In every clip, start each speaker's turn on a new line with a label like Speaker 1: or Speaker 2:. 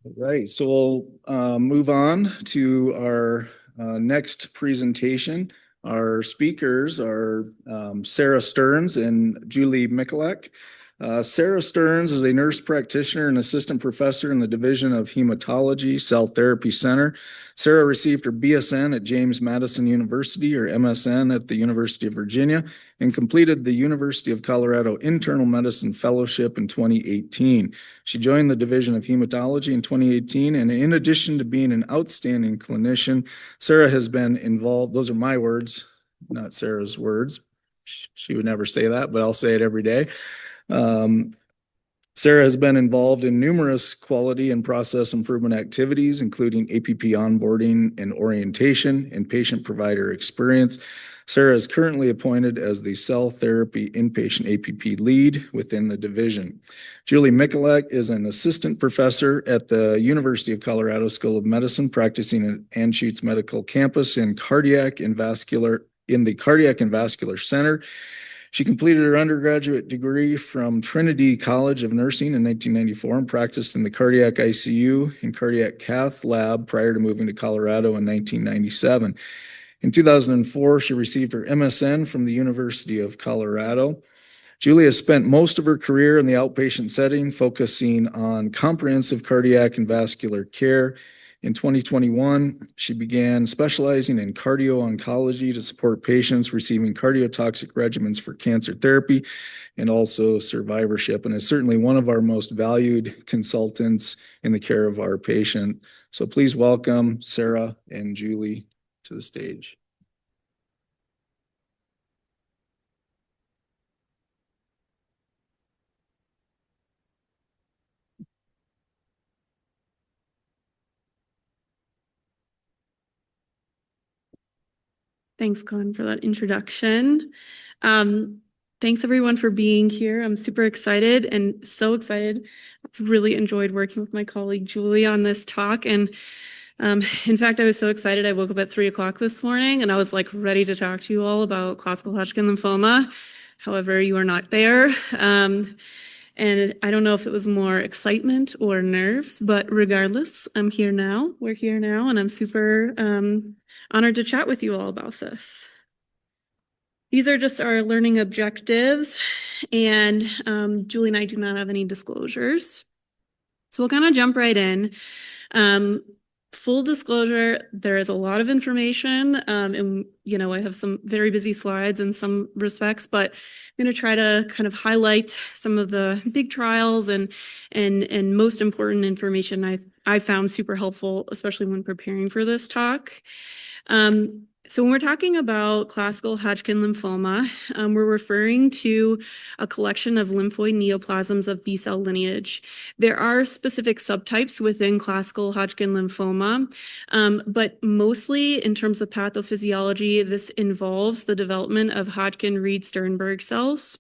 Speaker 1: All right, so we'll move on to our next presentation. Our speakers are Sarah Stearns and Julie Mikulek. Sarah Stearns is a nurse practitioner and assistant professor in the Division of Hematology Cell Therapy Center. Sarah received her BSN at James Madison University, or MSN at the University of Virginia, and completed the University of Colorado Internal Medicine Fellowship in 2018. She joined the Division of Hematology in 2018, and in addition to being an outstanding clinician, Sarah has been involved, those are my words, not Sarah's words. She would never say that, but I'll say it every day. Sarah has been involved in numerous quality and process improvement activities, including APP onboarding and orientation and patient provider experience. Sarah is currently appointed as the cell therapy inpatient APP lead within the division. Julie Mikulek is an assistant professor at the University of Colorado School of Medicine, practicing at Anschutz Medical Campus in the Cardiac and Vascular Center. She completed her undergraduate degree from Trinity College of Nursing in 1994 and practiced in the cardiac ICU and cardiac cath lab prior to moving to Colorado in 1997. In 2004, she received her MSN from the University of Colorado. Julie has spent most of her career in the outpatient setting, focusing on comprehensive cardiac and vascular care. In 2021, she began specializing in cardio-oncology to support patients receiving cardiotoxic regimens for cancer therapy and also survivorship, and is certainly one of our most valued consultants in the care of our patient. So please welcome Sarah and Julie to the stage.
Speaker 2: Thanks, Glenn, for that introduction. Thanks everyone for being here. I'm super excited and so excited. I've really enjoyed working with my colleague Julie on this talk. And in fact, I was so excited. I woke up at 3 o'clock this morning and I was like ready to talk to you all about classical Hodgkin lymphoma. However, you are not there. And I don't know if it was more excitement or nerves, but regardless, I'm here now. We're here now, and I'm super honored to chat with you all about this. These are just our learning objectives, and Julie and I do not have any disclosures. So we'll kind of jump right in. Full disclosure, there is a lot of information, and I have some very busy slides in some respects, but I'm going to try to kind of highlight some of the big trials and most important information I found super helpful, especially when preparing for this talk. So when we're talking about classical Hodgkin lymphoma, we're referring to a collection of lymphoid neoplasms of B-cell lineage. There are specific subtypes within classical Hodgkin lymphoma, but mostly in terms of pathophysiology, this involves the development of Hodgkin-Reed-Sternberg cells.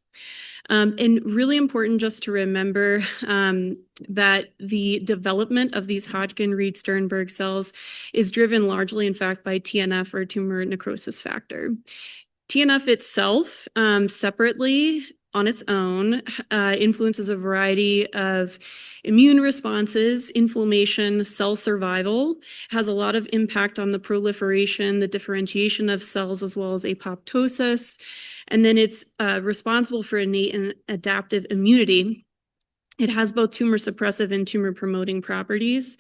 Speaker 2: And really important just to remember that the development of these Hodgkin-Reed-Sternberg cells is driven largely, in fact, by TNF, or tumor necrosis factor. TNF itself, separately on its own, influences a variety of immune responses, inflammation, cell survival, has a lot of impact on the proliferation, the differentiation of cells, as well as apoptosis. And then it's responsible for innate and adaptive immunity. It has both tumor suppressive and tumor promoting properties.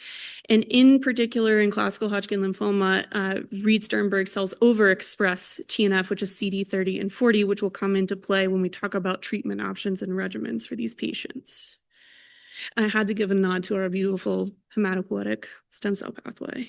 Speaker 2: And in particular, in classical Hodgkin lymphoma, Reed-Sternberg cells overexpress TNF, which is CD30 and 40, which will come into play when we talk about treatment options and regimens for these patients. And I had to give a nod to our beautiful hematopoietic stem cell pathway.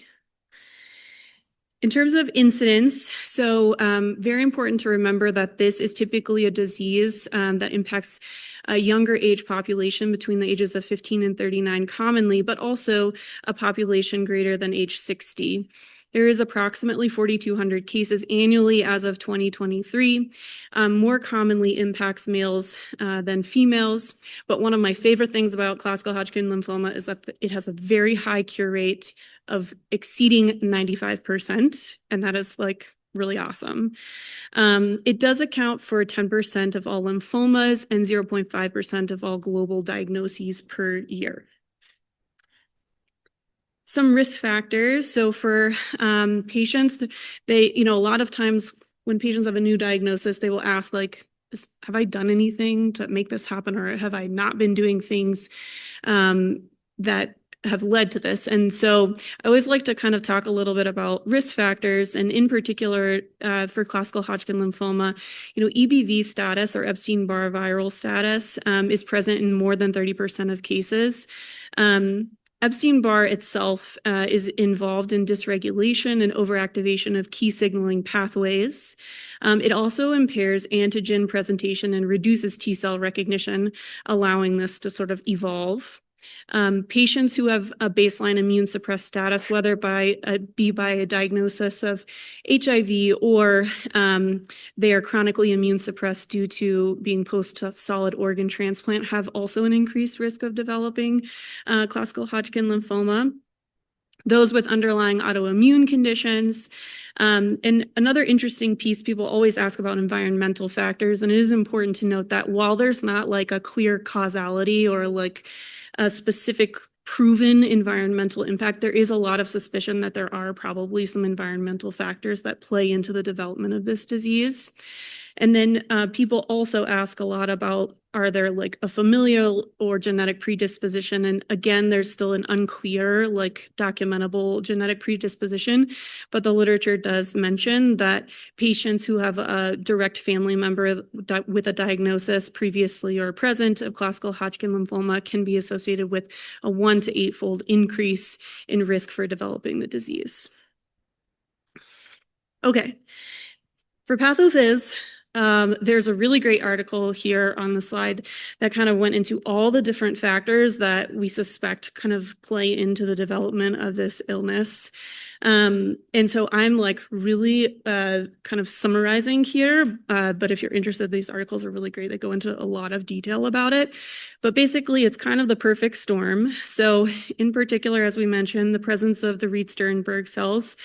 Speaker 2: In terms of incidence, so very important to remember that this is typically a disease that impacts a younger age population between the ages of 15 and 39 commonly, but also a population greater than age 60. There is approximately 4,200 cases annually as of 2023. More commonly impacts males than females. But one of my favorite things about classical Hodgkin lymphoma is that it has a very high cure rate of exceeding 95%. And that is like really awesome. It does account for 10% of all lymphomas and 0.5% of all global diagnoses per year. some risk factors. So for patients, a lot of times when patients have a new diagnosis, they will ask like, have I done anything to make this happen, or have I not been doing things that have led to this? And so I always like to kind of talk a little bit about risk factors, and in particular for classical Hodgkin lymphoma, EBV status or Epstein-Barr viral status is present in more than 30% of cases. Epstein-Barr itself is involved in dysregulation and overactivation of key signaling pathways. It also impairs antigen presentation and reduces T cell recognition, allowing this to sort of evolve. Patients who have a baseline immune suppressed status, whether by a diagnosis of HIV or they are chronically immune suppressed due to being post-solid organ transplant, have also an increased risk of developing classical Hodgkin lymphoma. Those with underlying autoimmune conditions. And another interesting piece, people always ask about environmental factors, and it is important to note that while there's not like a clear causality or like a specific proven environmental impact, there is a lot of suspicion that there are probably some environmental factors that play into the development of this disease. And then people also ask a lot about, are there like a familial or genetic predisposition? And again, there's still an unclear, like documentable genetic predisposition, but the literature does mention that patients who have a direct family member with a diagnosis previously or present of classical Hodgkin lymphoma can be associated with a 1 to 8-fold increase in risk for developing the disease. Okay, for pathophys, there's a really great article here on the slide that kind of went into all the different factors that we suspect kind of play into the development of this illness. And so I'm like really kind of summarizing here, but if you're interested, these articles are really great. They go into a lot of detail about it. But basically, it's kind of the perfect storm. So in particular, as we mentioned, the presence of the Reed-Sternberg cells.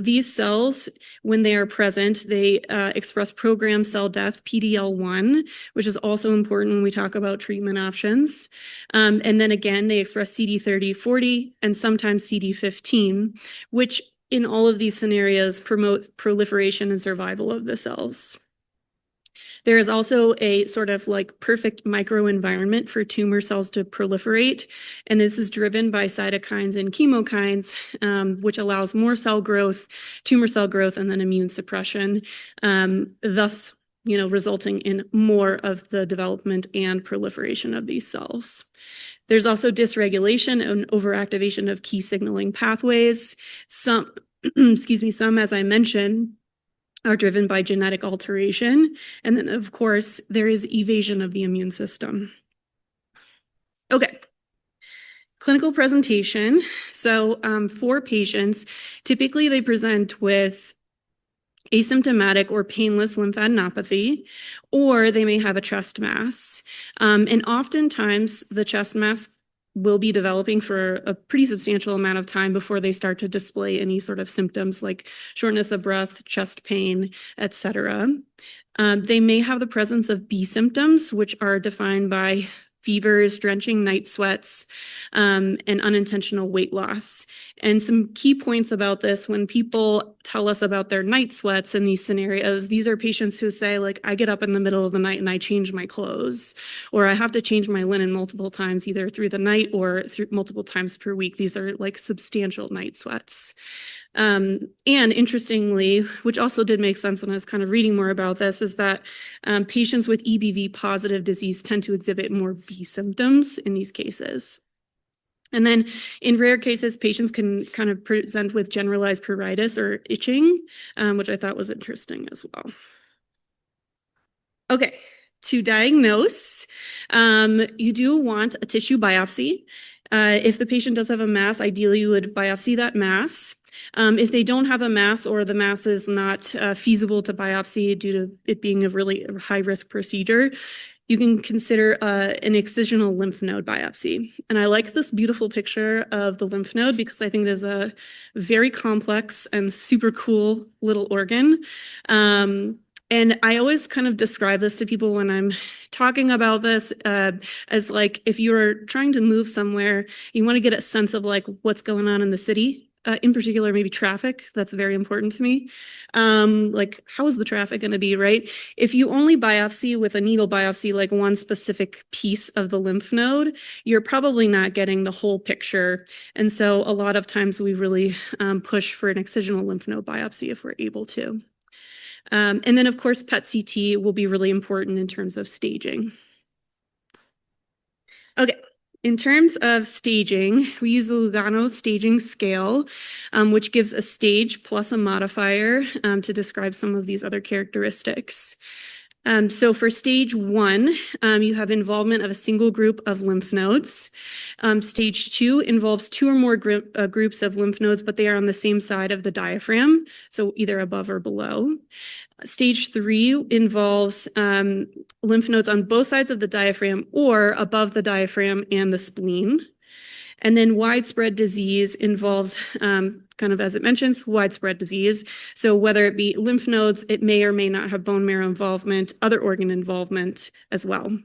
Speaker 2: These cells, when they are present, they express programmed cell death, PDL1, which is also important when we talk about treatment options. And then again, they express CD30/40 and sometimes CD15, which in all of these scenarios promotes proliferation and survival of the cells. There is also a sort of like perfect microenvironment for tumor cells to proliferate, and this is driven by cytokines and chemokines, which allows more cell growth, tumor cell growth, and then immune suppression, thus resulting in more of the development and proliferation of these cells. There's also dysregulation and overactivation of key signaling pathways. Some, some, as I mentioned, are driven by genetic alteration. And then, of course, there is evasion of the immune system. Okay. Clinical presentation. So for patients, typically they present with asymptomatic or painless lymphadenopathy, or they may have a chest mass. And oftentimes the chest mass will be developing for a pretty substantial amount of time before they start to display any sort of symptoms like shortness of breath, chest pain, etc. They may have the presence of B symptoms, which are defined by fevers, drenching night sweats, and unintentional weight loss. And some key points about this, when people tell us about their night sweats in these scenarios, these are patients who say, like, I get up in the middle of the night and I change my clothes, or I have to change my linen multiple times, either through the night or through multiple times per week. These are like substantial night sweats. And interestingly, which also did make sense when I was kind of reading more about this, is that patients with EBV positive disease tend to exhibit more B symptoms in these cases. And then in rare cases, patients can kind of present with generalized pruritus or itching, which I thought was interesting as well. Okay, to diagnose, you do want a tissue biopsy. If the patient does have a mass, ideally you would biopsy that mass. If they don't have a mass, or the mass is not feasible to biopsy due to it being a really high-risk procedure, you can consider an excisional lymph node biopsy. And I like this beautiful picture of the lymph node because I think it is a very complex and super cool little organ. And I always kind of describe this to people when I'm talking about this as like if you're trying to move somewhere, you want to get a sense of like what's going on in the city. In particular, maybe traffic. That's very important to me. Like, how is the traffic going to be, right? If you only biopsy with a needle biopsy, like one specific piece of the lymph node, you're probably not getting the whole picture. And so a lot of times we really push for an excisional lymph node biopsy if we're able to. And then, of course, PET-CT will be really important in terms of staging. Okay. In terms of staging, we use the Lugano staging scale, which gives a stage plus a modifier to describe some of these other characteristics. So for stage 1, you have involvement of a single group of lymph nodes. Stage 2 involves 2 or more groups of lymph nodes, but they are on the same side of the diaphragm, so either above or below. Stage 3 involves lymph nodes on both sides of the diaphragm or above the diaphragm and the spleen. And then widespread disease involves, kind of as it mentions, widespread disease. So whether it be lymph nodes, it may or may not have bone marrow involvement, other organ involvement as well.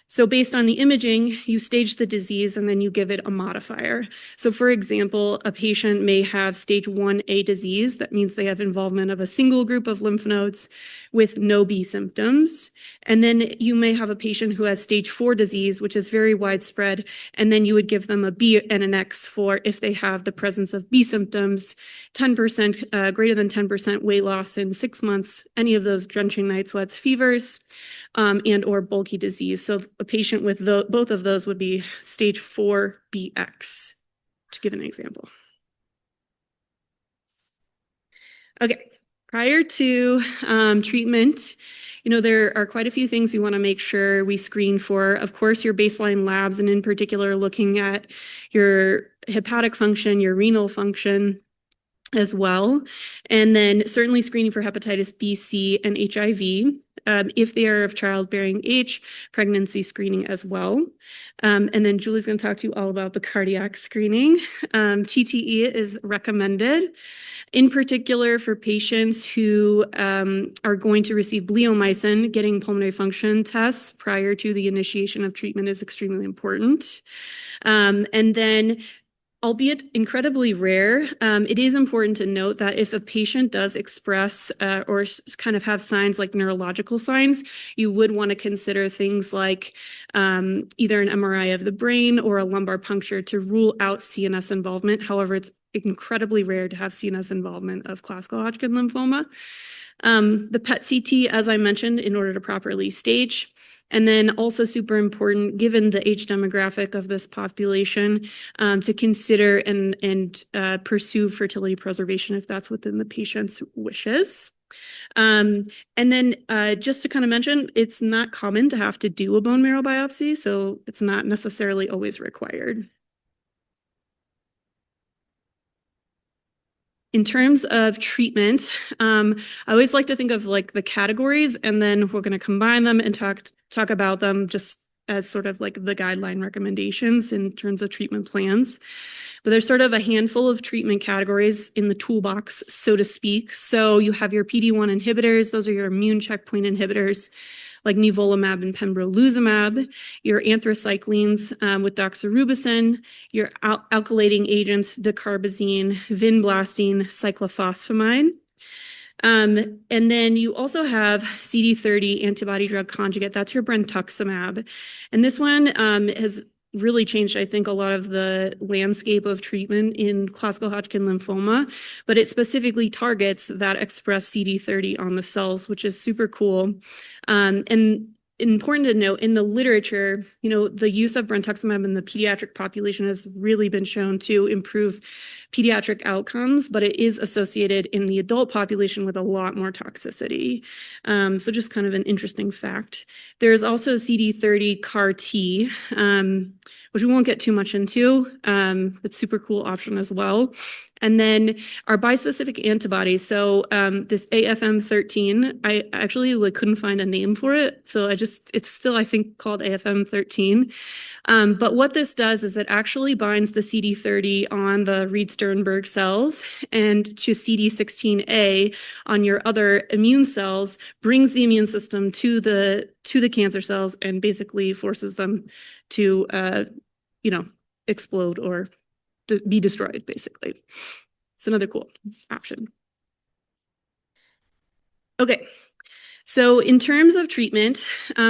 Speaker 2: So based on the imaging, you stage the disease and then you give it a modifier. So for example, a patient may have stage 1A disease. That means they have involvement of a single group of lymph nodes with no B symptoms. And then you may have a patient who has stage 4 disease, which is very widespread. And then you would give them a B and an X for if they have the presence of B symptoms, 10%, greater than 10% weight loss in 6 months, any of those drenching night sweats, fevers, and or bulky disease. So a patient with both of those would be stage 4BX, to give an example. Okay, prior to treatment, there are quite a few things you want to make sure we screen for. Of course, your baseline labs, and in particular, looking at your hepatic function, your renal function as well. And then certainly screening for hepatitis B, C, and HIV. If they are of childbearing age, pregnancy screening as well. And then Julie's going to talk to you all about the cardiac screening. TTE is recommended, in particular for patients who are going to receive bleomycin. Getting pulmonary function tests prior to the initiation of treatment is extremely important. And then, albeit incredibly rare, it is important to note that if a patient does express or kind of have signs like neurological signs, you would want to consider things like either an MRI of the brain or a lumbar puncture to rule out CNS involvement. However, it's incredibly rare to have CNS involvement of classical Hodgkin lymphoma. The PET-CT, as I mentioned, in order to properly stage. And then also super important, given the age demographic of this population, to consider and pursue fertility preservation if that's within the patient's wishes. And then just to kind of mention, it's not common to have to do a bone marrow biopsy, so it's not necessarily always required. In terms of treatment, I always like to think of like the categories, and then we're going to combine them and talk about them just as sort of like the guideline recommendations in terms of treatment plans. But there's sort of a handful of treatment categories in the toolbox, so to speak. So you have your PD-1 inhibitors. Those are your immune checkpoint inhibitors, like nivolumab and pembrolizumab, your anthracyclines with doxorubicin, your alkylating agents, dacarbazine, vinblastine, cyclophosphamide. And then you also have CD30 antibody drug conjugate. That's your brentuximab. And this one has really changed, I think, a lot of the landscape of treatment in classical Hodgkin lymphoma, but it specifically targets that express CD30 on the cells, which is super cool. And important to note, in the literature, the use of brentuximab in the pediatric population has really been shown to improve pediatric outcomes, but it is associated in the adult population with a lot more toxicity. So just kind of an interesting fact. There's also CD30 CAR T, which we won't get too much into. It's super cool option as well. And then our bispecific antibodies. So this AFM13, I actually couldn't find a name for it. So I just it's still, I think, called AFM13. But what this does is it actually binds the CD30 on the Reed-Sternberg cells and to CD16A on your other immune cells, brings the immune system to the cancer cells and basically forces them to, explode or be destroyed, basically. It's another cool option. Okay. So in terms of treatment,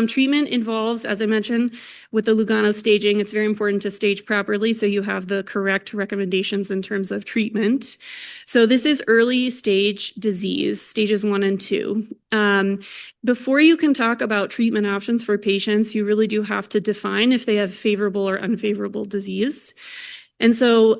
Speaker 2: treatment involves, as I mentioned, with the Lugano staging, it's very important to stage properly so you have the correct recommendations in terms of treatment. So this is early stage disease, stages 1 and 2. Before you can talk about treatment options for patients, you really do have to define if they have favorable or unfavorable disease. And so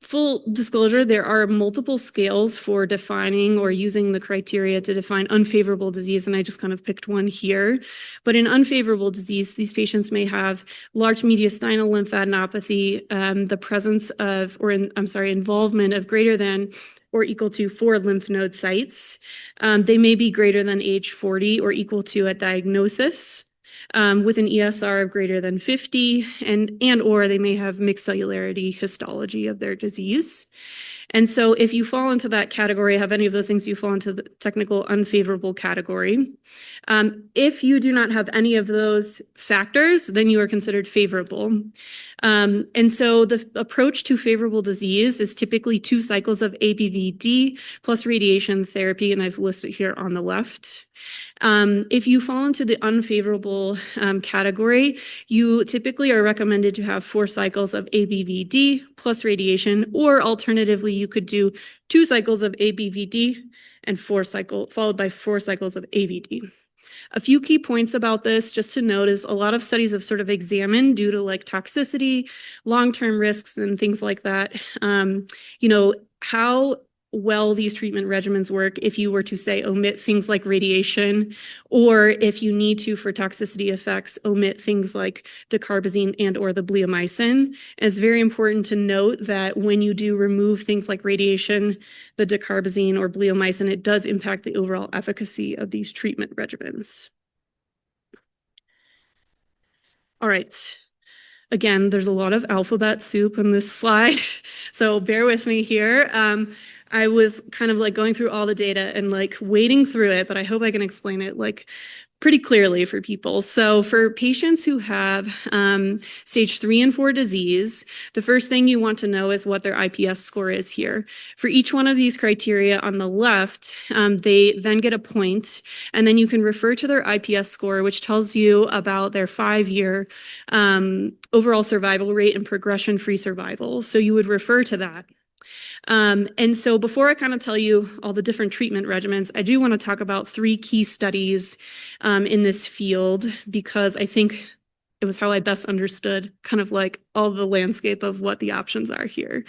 Speaker 2: full disclosure, there are multiple scales for defining or using the criteria to define unfavorable disease, and I just kind of picked one here. But in unfavorable disease, these patients may have large mediastinal lymphadenopathy, the presence of, involvement of greater than or equal to 4 lymph node sites. They may be greater than age 40 or equal to at diagnosis. With an ESR of greater than 50, and or they may have mixed cellularity histology of their disease. And so if you fall into that category, have any of those things, you fall into the technical unfavorable category. If you do not have any of those factors, then you are considered favorable. And so the approach to favorable disease is typically 2 cycles of ABVD plus radiation therapy, and I've listed here on the left. If you fall into the unfavorable category, you typically are recommended to have 4 cycles of ABVD plus radiation, or alternatively, you could do 2 cycles of ABVD and followed by 4 cycles of AVD. A few key points about this, just to note, is a lot of studies have sort of examined due to like toxicity, long-term risks, and things like that, how well these treatment regimens work if you were to say omit things like radiation, or if you need to, for toxicity effects, omit things like dacarbazine and or the bleomycin. And it's very important to note that when you do remove things like radiation, the dacarbazine or bleomycin, it does impact the overall efficacy of these treatment regimens. All right. Again, there's a lot of alphabet soup in this slide, so bear with me here. I was kind of like going through all the data and like wading through it, but I hope I can explain it like pretty clearly for people. So for patients who have stage 3 and 4 disease, the first thing you want to know is what their IPS score is here. For each one of these criteria on the left, they then get a point, and then you can refer to their IPS score, which tells you about their 5-year overall survival rate and progression-free survival. So you would refer to that. And so before I kind of tell you all the different treatment regimens, I do want to talk about 3 key studies in this field, because I think it was how I best understood kind of like all the landscape of what the options are here.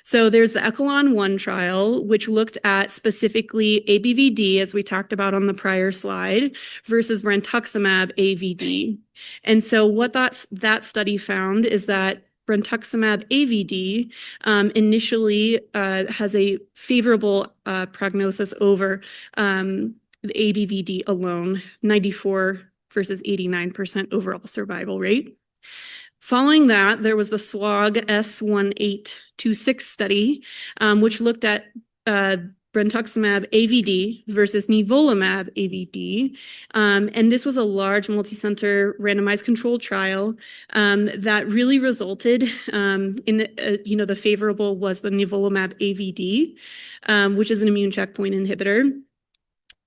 Speaker 2: So there's the Echelon-1 trial, which looked at specifically ABVD, as we talked about on the prior slide, versus brentuximab AVD. And so what that study found is that brentuximab AVD initially has a favorable prognosis over the ABVD alone, 94 versus 89% overall survival rate. Following that, there was the SWOG S1826 study, which looked at brentuximab AVD versus nivolumab AVD. And this was a large multicenter randomized controlled trial that really resulted in, the favorable was the nivolumab AVD, which is an immune checkpoint inhibitor.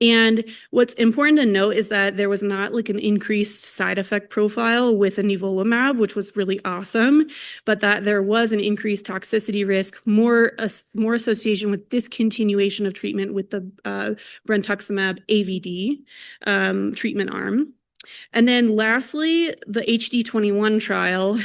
Speaker 2: And what's important to note is that there was not like an increased side effect profile with a nivolumab, which was really awesome, but that there was an increased toxicity risk, more association with discontinuation of treatment with the brentuximab AVD treatment arm. And then lastly, the HD21 trial,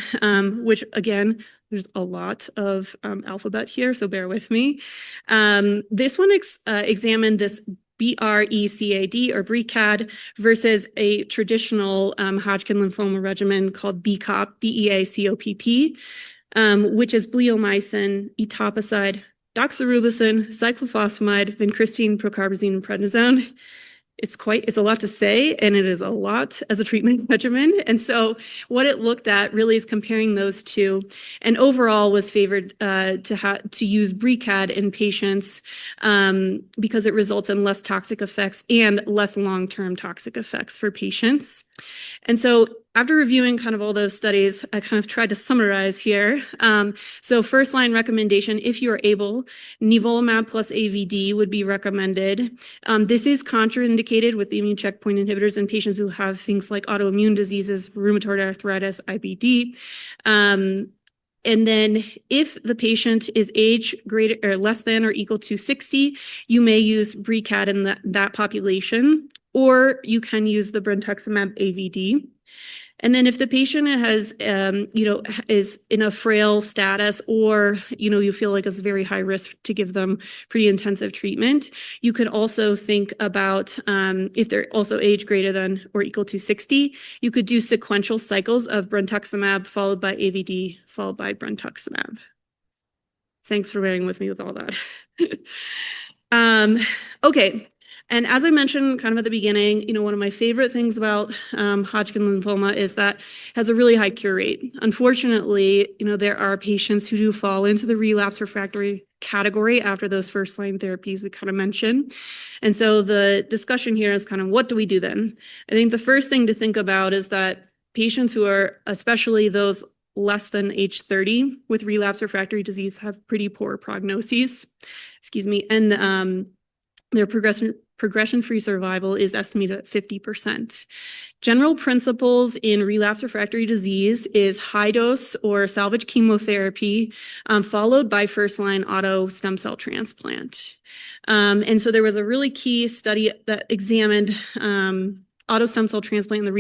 Speaker 2: which again, there's a lot of alphabet here, so bear with me. This one examined this BRECAD or BRECAD versus a traditional Hodgkin lymphoma regimen called BCOP, BEACOPP, which is bleomycin, etoposide, doxorubicin, cyclophosphamide, vincristine, procarbazine, and prednisone. it's a lot to say, and it is a lot as a treatment regimen. And so what it looked at really is comparing those two, and overall was favored to use BRCAD in patients because it results in less toxic effects and less long-term toxic effects for patients. And so after reviewing kind of all those studies, I kind of tried to summarize here. So first line recommendation, if you're able, nivolumab plus AVD would be recommended. This is contraindicated with the immune checkpoint inhibitors in patients who have things like autoimmune diseases, rheumatoid arthritis, IBD. And then if the patient is age greater or less than or equal to 60, you may use BRCAD in that population, or you can use the brentuximab AVD. And then if the patient has, is in a frail status, or, you feel like it's very high risk to give them pretty intensive treatment, you could also think about, if they're also age greater than or equal to 60, you could do sequential cycles of brentuximab followed by AVD followed by brentuximab. Thanks for bearing with me with all that. Okay. And as I mentioned kind of at the beginning, one of my favorite things about Hodgkin lymphoma is that it has a really high cure rate. Unfortunately, there are patients who do fall into the relapse refractory category after those first line therapies we kind of mentioned. And so the discussion here is kind of, what do we do then? I think the first thing to think about is that patients who are, especially those less than age 30 with relapse refractory disease, have pretty poor prognoses, and their progression-free survival is estimated at 50%. General principles in relapse refractory disease is high dose or salvage chemotherapy, followed by first-line auto stem cell transplant. And so there was a really key study that examined auto stem cell transplant in the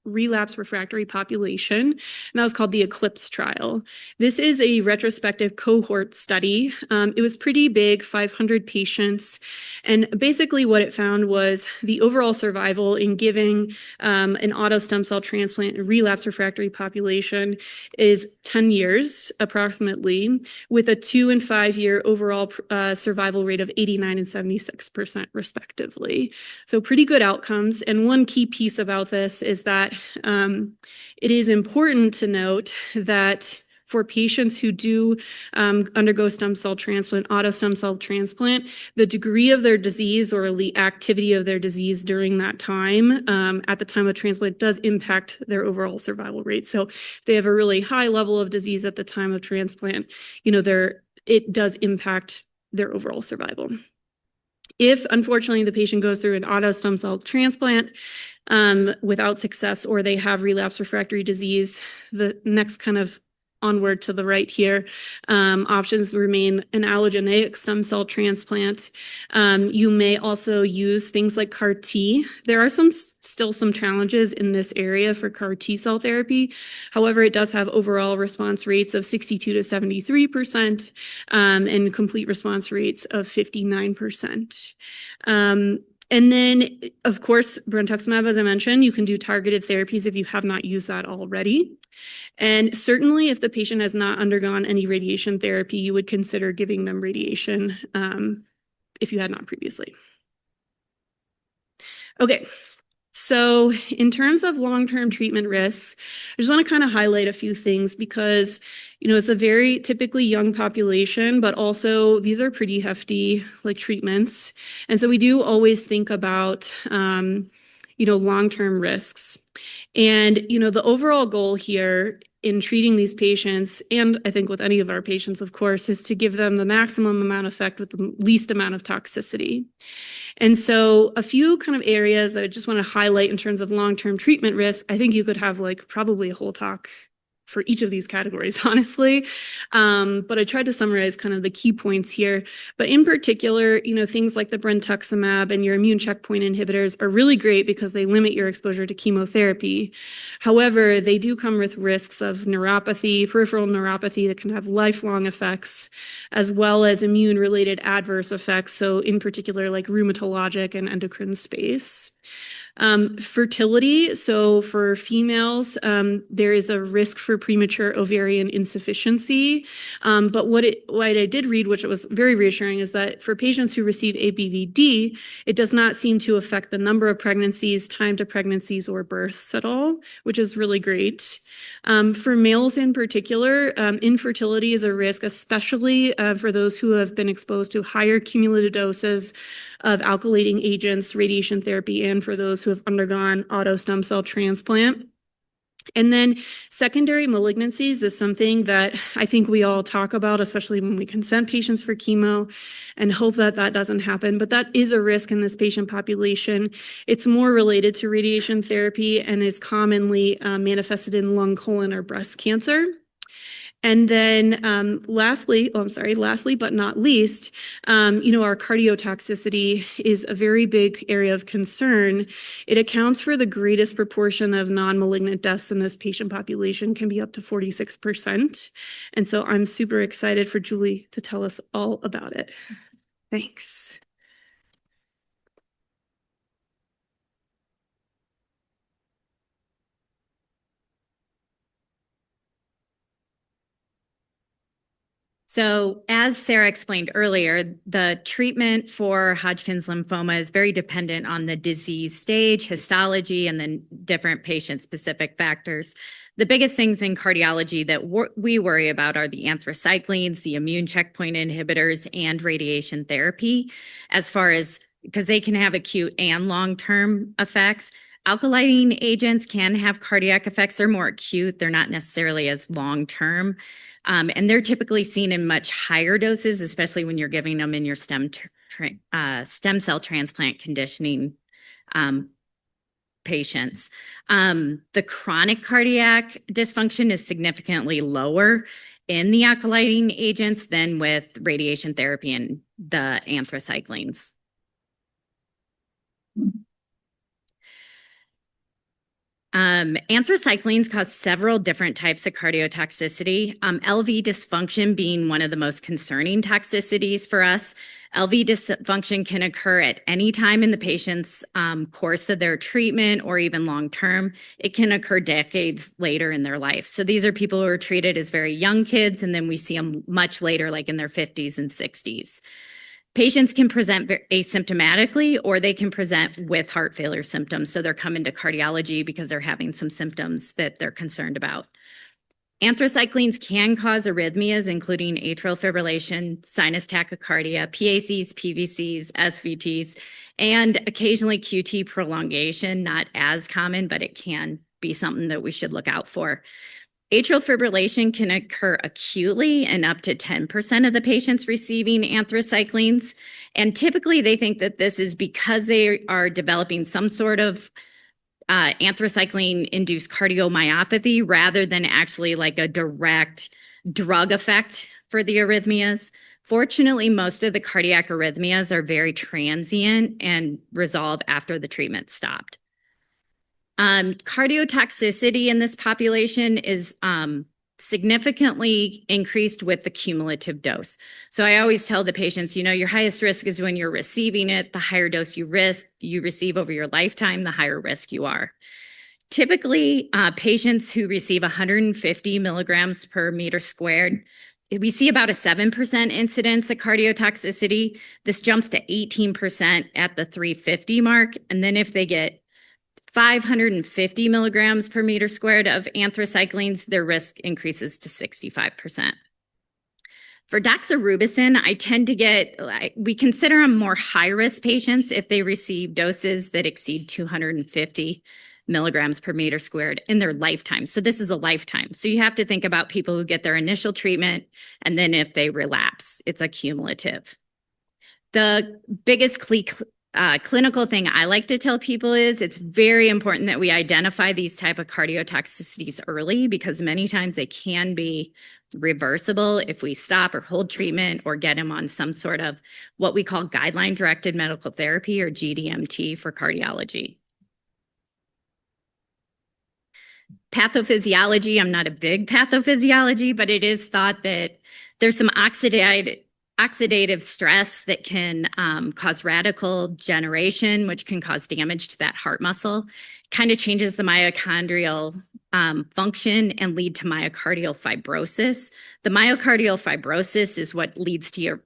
Speaker 2: relapse refractory population, and that was called the ECLIPSE trial. This is a retrospective cohort study. It was pretty big, 500 patients, and basically what it found was the overall survival in giving an auto stem cell transplant in relapse refractory population is 10 years approximately, with a 2 and 5 year overall survival rate of 89 and 76% respectively. So pretty good outcomes. And one key piece about this is that it is important to note that for patients who do undergo stem cell transplant, auto stem cell transplant, the degree of their disease or the activity of their disease during that time, at the time of transplant, does impact their overall survival rate. So if they have a really high level of disease at the time of transplant, it does impact their overall survival. If, unfortunately, the patient goes through an auto stem cell transplant without success, or they have relapse refractory disease, the next kind of onward to the right here, options remain an allogeneic stem cell transplant. You may also use things like CAR T. There are still some challenges in this area for CAR T cell therapy. However, it does have overall response rates of 62 to 73%, and complete response rates of 59%. And then, of course, brentuximab, as I mentioned, you can do targeted therapies if you have not used that already. And certainly, if the patient has not undergone any radiation therapy, you would consider giving them radiation if you had not previously. Okay. So in terms of long-term treatment risks, I just want to kind of highlight a few things because, it's a very typically young population, but also these are pretty hefty treatments. And so we do always think about, long-term risks. And, the overall goal here in treating these patients, and I think with any of our patients, of course, is to give them the maximum amount of effect with the least amount of toxicity. And so a few kind of areas that I just want to highlight in terms of long-term treatment risk, I think you could have probably a whole talk for each of these categories, honestly. But I tried to summarize kind of the key points here. But in particular, things like the brentuximab and your immune checkpoint inhibitors are really great because they limit your exposure to chemotherapy. However, they do come with risks of neuropathy, peripheral neuropathy that can have lifelong effects, as well as immune-related adverse effects. So in particular, like rheumatologic and endocrine space. Fertility, so for females, there is a risk for premature ovarian insufficiency. But what I did read, which was very reassuring, is that for patients who receive ABVD, it does not seem to affect the number of pregnancies, time to pregnancies, or births at all, which is really great. For males in particular, infertility is a risk, especially for those who have been exposed to higher cumulative doses of alkylating agents, radiation therapy, and for those who have undergone auto stem cell transplant. And then secondary malignancies is something that I think we all talk about, especially when we consent patients for chemo and hope that that doesn't happen. But that is a risk in this patient population. It's more related to radiation therapy and is commonly manifested in lung, colon, or breast cancer. And then lastly but not least, our cardiotoxicity is a very big area of concern. It accounts for the greatest proportion of non-malignant deaths in this patient population, can be up to 46%. And so I'm super excited for Julie to tell us all about it. Thanks.
Speaker 3: So as Sarah explained earlier, the treatment for Hodgkin's lymphoma is very dependent on the disease stage, histology, and then different patient-specific factors. The biggest things in cardiology that we worry about are the anthracyclines, the immune checkpoint inhibitors, and radiation therapy, as far as because they can have acute and long-term effects. Alkylating agents can have cardiac effects. They're more acute. They're not necessarily as long-term. And they're typically seen in much higher doses, especially when you're giving them in your stem cell transplant conditioning patients. The chronic cardiac dysfunction is significantly lower in the alkylating agents than with radiation therapy and the anthracyclines. Anthracyclines cause several different types of cardiotoxicity, LV dysfunction being one of the most concerning toxicities for us. LV dysfunction can occur at any time in the patient's course of their treatment or even long-term. It can occur decades later in their life. So these are people who are treated as very young kids, and then we see them much later, like in their 50s and 60s. Patients can present asymptomatically, or they can present with heart failure symptoms. So they're coming to cardiology because they're having some symptoms that they're concerned about. Anthracyclines can cause arrhythmias, including atrial fibrillation, sinus tachycardia, PACs, PVCs, SVTs, and occasionally QT prolongation. Not as common, but it can be something that we should look out for. Atrial fibrillation can occur acutely in up to 10% of the patients receiving anthracyclines. And typically they think that this is because they are developing some sort of anthracycline-induced cardiomyopathy rather than actually like a direct drug effect for the arrhythmias. Fortunately, most of the cardiac arrhythmias are very transient and resolve after the treatment stopped. Cardiotoxicity in this population is significantly increased with the cumulative dose. So I always tell the patients, your highest risk is when you're receiving it. The higher dose you receive over your lifetime, the higher risk you are. Typically, patients who receive 150 milligrams per meter squared, we see about a 7% incidence of cardiotoxicity. This jumps to 18% at the 350 mark. And then if they get 550 milligrams per meter squared of anthracyclines, their risk increases to 65%. For doxorubicin, we consider them more high-risk patients if they receive doses that exceed 250 milligrams per meter squared in their lifetime. So this is a lifetime. So you have to think about people who get their initial treatment, and then if they relapse, it's a cumulative. The biggest clinical thing I like to tell people is it's very important that we identify these type of cardiotoxicities early, because many times they can be reversible if we stop or hold treatment or get them on some sort of what we call guideline-directed medical therapy, or GDMT, for cardiology. Pathophysiology, I'm not a big pathophysiology, but it is thought that there's some oxidative stress that can cause radical degeneration, which can cause damage to that heart muscle, kind of changes the mitochondrial function and lead to myocardial fibrosis. The myocardial fibrosis is what leads to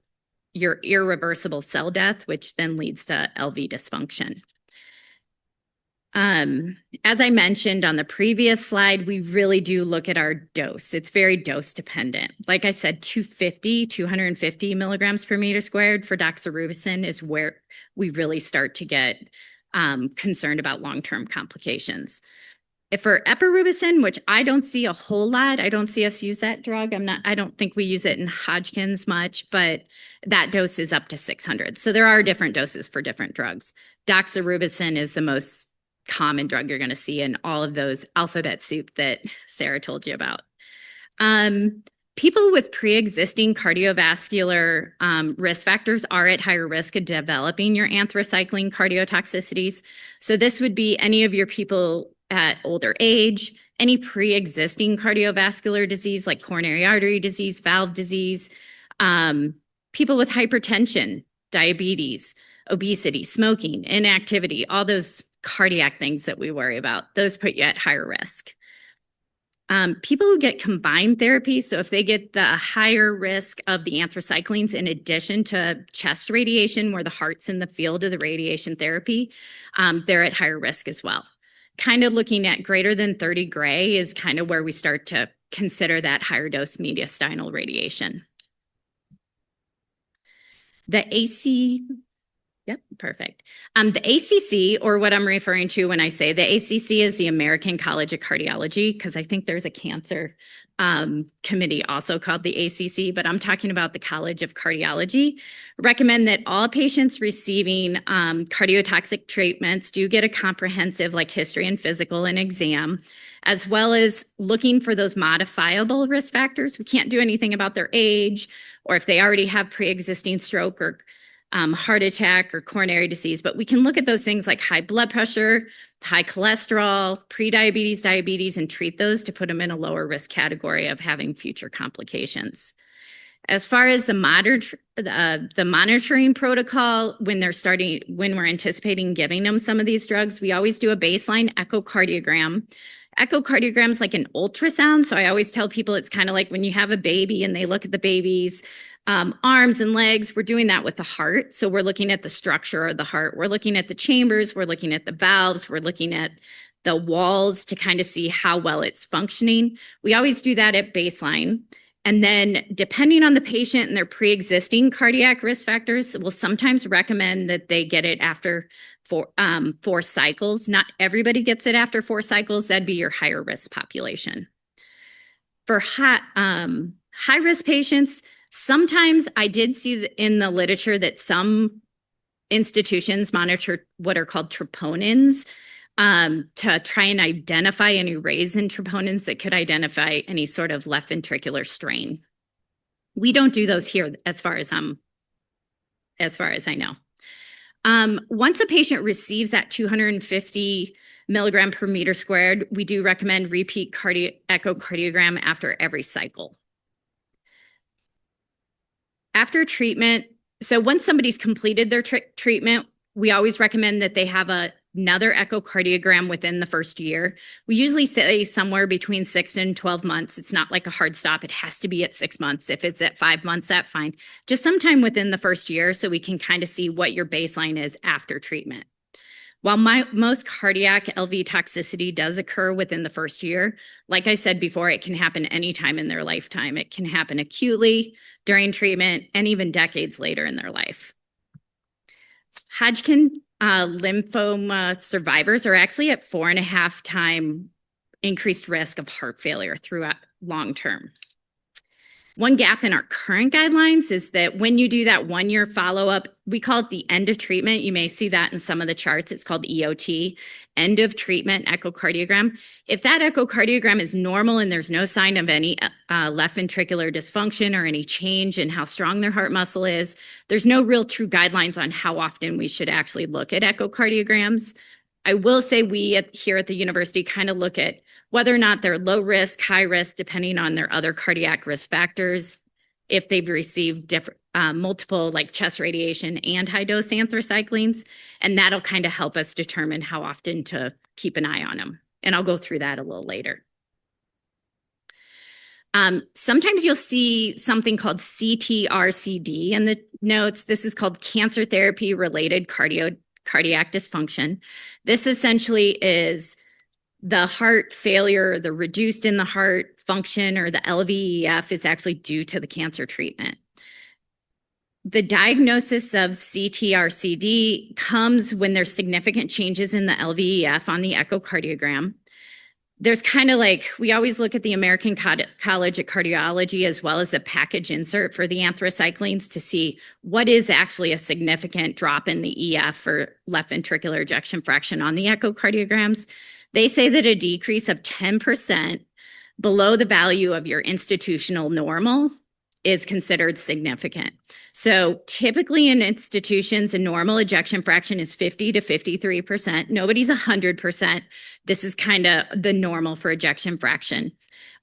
Speaker 3: your irreversible cell death, which then leads to LV dysfunction. As I mentioned on the previous slide, we really do look at our dose. It's very dose dependent. Like I said, 250 milligrams per meter squared for doxorubicin is where we really start to get concerned about long-term complications. If for epirubicin, which I don't see a whole lot, I don't see us use that drug. I don't think we use it in Hodgkin's much, but that dose is up to 600. So there are different doses for different drugs. Doxorubicin is the most common drug you're going to see in all of those alphabet soup that Sarah told you about. People with pre-existing cardiovascular risk factors are at higher risk of developing your anthracycline cardiotoxicities. So this would be any of your people at older age, any pre-existing cardiovascular disease like coronary artery disease, valve disease, people with hypertension, diabetes, obesity, smoking, inactivity, all those cardiac things that we worry about, those put you at higher risk. People who get combined therapy, so if they get the higher risk of the anthracyclines in addition to chest radiation, where the heart's in the field of the radiation therapy, they're at higher risk as well. Kind of looking at greater than 30 gray is kind of where we start to consider that higher dose mediastinal radiation. The Yep, perfect. The ACC, or what I'm referring to when I say the ACC, is the American College of Cardiology, because I think there's a cancer committee also called the ACC, but I'm talking about the College of Cardiology. Recommend that all patients receiving cardiotoxic treatments do get a comprehensive like history and physical and exam, as well as looking for those modifiable risk factors. We can't do anything about their age, or if they already have pre-existing stroke or heart attack or coronary disease, but we can look at those things like high blood pressure, high cholesterol, prediabetes, diabetes, and treat those to put them in a lower risk category of having future complications. As far as the monitoring protocol, when we're anticipating giving them some of these drugs, we always do a baseline echocardiogram. Echocardiogram is like an ultrasound. So I always tell people it's kind of like when you have a baby and they look at the baby's arms and legs. We're doing that with the heart. So we're looking at the structure of the heart. We're looking at the chambers. We're looking at the valves. We're looking at the walls to kind of see how well it's functioning. We always do that at baseline. And then depending on the patient and their pre-existing cardiac risk factors, we'll sometimes recommend that they get it after 4 cycles. Not everybody gets it after 4 cycles. That'd be your higher risk population. For high risk patients, sometimes I did see in the literature that some institutions monitor what are called troponins to try and identify any raise in troponins that could identify any sort of left ventricular strain. We don't do those here as far as I know. Once a patient receives that 250 milligram per meter squared, we do recommend repeat echocardiogram after every cycle. After treatment, so once somebody's completed their treatment, we always recommend that they have another echocardiogram within the first year. We usually say somewhere between 6 and 12 months. It's not like a hard stop. It has to be at 6 months. If it's at 5 months, that's fine. Just sometime within the first year so we can kind of see what your baseline is after treatment. While most cardiac LV toxicity does occur within the first year, like I said before, it can happen anytime in their lifetime. It can happen acutely, during treatment, and even decades later in their life. Hodgkin lymphoma survivors are actually at 4.5 times increased risk of heart failure throughout long term. One gap in our current guidelines is that when you do that 1-year follow-up, we call it the end of treatment. You may see that in some of the charts. It's called EOT, end of treatment echocardiogram. If that echocardiogram is normal and there's no sign of any left ventricular dysfunction or any change in how strong their heart muscle is, there's no real true guidelines on how often we should actually look at echocardiograms. I will say we here at the university kind of look at whether or not they're low risk, high risk, depending on their other cardiac risk factors, if they've received different multiple like chest radiation and high dose anthracyclines. And that'll kind of help us determine how often to keep an eye on them. And I'll go through that a little later. Sometimes you'll see something called CTRCD in the notes. This is called cancer therapy related cardiac dysfunction. This essentially is the heart failure, the reduced in the heart function, or the LVEF is actually due to the cancer treatment. The diagnosis of CTRCD comes when there's significant changes in the LVEF on the echocardiogram. There's kind of like, we always look at the American College of Cardiology as well as a package insert for the anthracyclines to see what is actually a significant drop in the EF or left ventricular ejection fraction on the echocardiograms. They say that a decrease of 10% below the value of your institutional normal is considered significant. So typically in institutions, a normal ejection fraction is 50 to 53%. Nobody's 100%. This is kind of the normal for ejection fraction.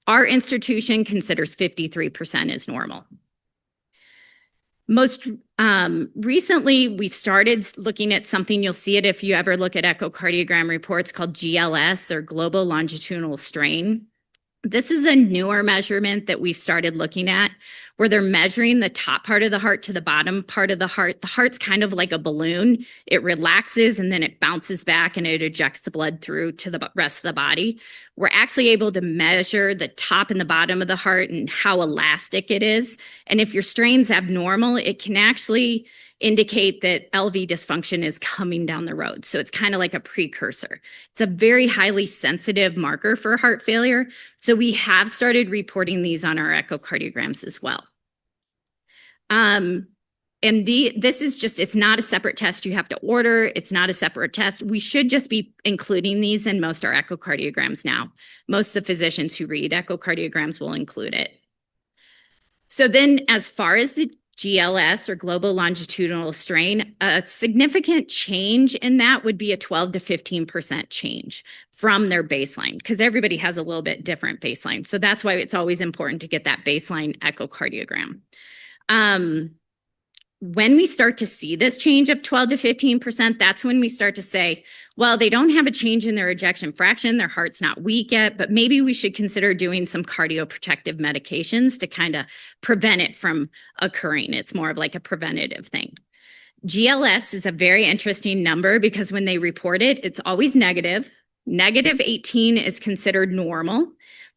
Speaker 3: Our institution considers 53% as normal. Most recently, we've started looking at something, you'll see it if you ever look at echocardiogram reports, called GLS, or global longitudinal strain. This is a newer measurement that we've started looking at, where they're measuring the top part of the heart to the bottom part of the heart. The heart's kind of like a balloon. It relaxes and then it bounces back and it ejects the blood through to the rest of the body. We're actually able to measure the top and the bottom of the heart and how elastic it is. And if your strain's abnormal, it can actually indicate that LV dysfunction is coming down the road. So it's kind of like a precursor. It's a very highly sensitive marker for heart failure. So we have started reporting these on our echocardiograms as well. This is just, it's not a separate test you have to order. It's not a separate test. We should just be including these in most of our echocardiograms now. Most of the physicians who read echocardiograms will include it. So then as far as the GLS, or global longitudinal strain, a significant change in that would be a 12 to 15% change from their baseline, because everybody has a little bit different baseline. So that's why it's always important to get that baseline echocardiogram. When we start to see this change of 12 to 15%, that's when we start to say, well, they don't have a change in their ejection fraction, their heart's not weak yet, but maybe we should consider doing some cardioprotective medications to kind of prevent it from occurring. It's more of like a preventative thing. GLS is a very interesting number because when they report it, it's always negative. Negative 18 is considered normal.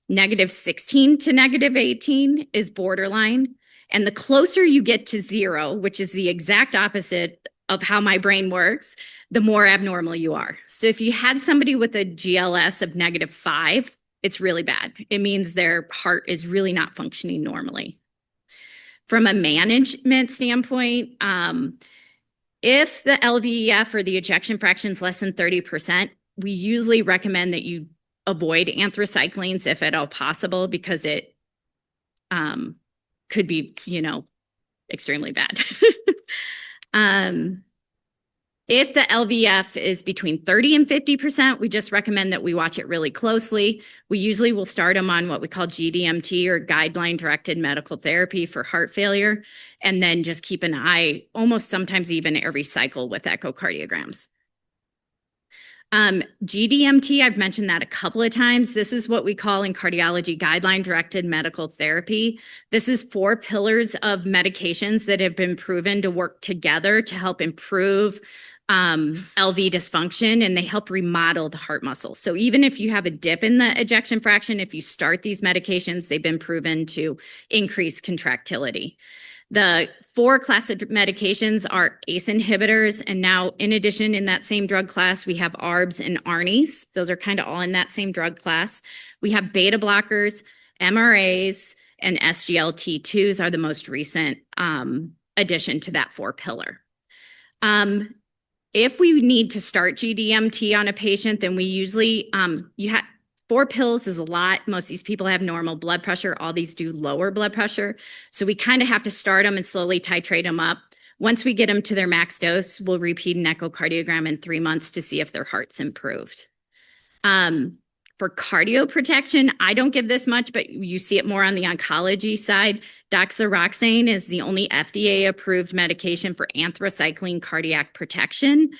Speaker 3: Negative 16 to negative 18 is borderline. And the closer you get to 0, which is the exact opposite of how my brain works, the more abnormal you are. So if you had somebody with a GLS of negative 5, it's really bad. It means their heart is really not functioning normally. From a management standpoint, if the LVEF or the ejection fraction is less than 30%, we usually recommend that you avoid anthracyclines if at all possible, because it could be, extremely bad. If the LVEF is between 30 and 50%, we just recommend that we watch it really closely. We usually will start them on what we call GDMT, or guideline-directed medical therapy for heart failure, and then just keep an eye almost sometimes even every cycle with echocardiograms. GDMT, I've mentioned that a couple of times. This is what we call in cardiology guideline-directed medical therapy. This is 4 pillars of medications that have been proven to work together to help improve LV dysfunction, and they help remodel the heart muscle. So even if you have a dip in the ejection fraction, if you start these medications, they've been proven to increase contractility. The 4 class of medications are ACE inhibitors, and now in addition in that same drug class, we have ARBs and ARNIs. Those are kind of all in that same drug class. We have beta blockers, MRAs, and SGLT2s are the most recent addition to that 4 pillar. If we need to start GDMT on a patient, then we usually, 4 pills is a lot. Most of these people have normal blood pressure. All these do lower blood pressure. So we kind of have to start them and slowly titrate them up. Once we get them to their max dose, we'll repeat an echocardiogram in 3 months to see if their heart's improved. For cardio protection, I don't give this much, but you see it more on the oncology side. Doxorubicin is the only FDA-approved medication for anthracycline cardiac protection.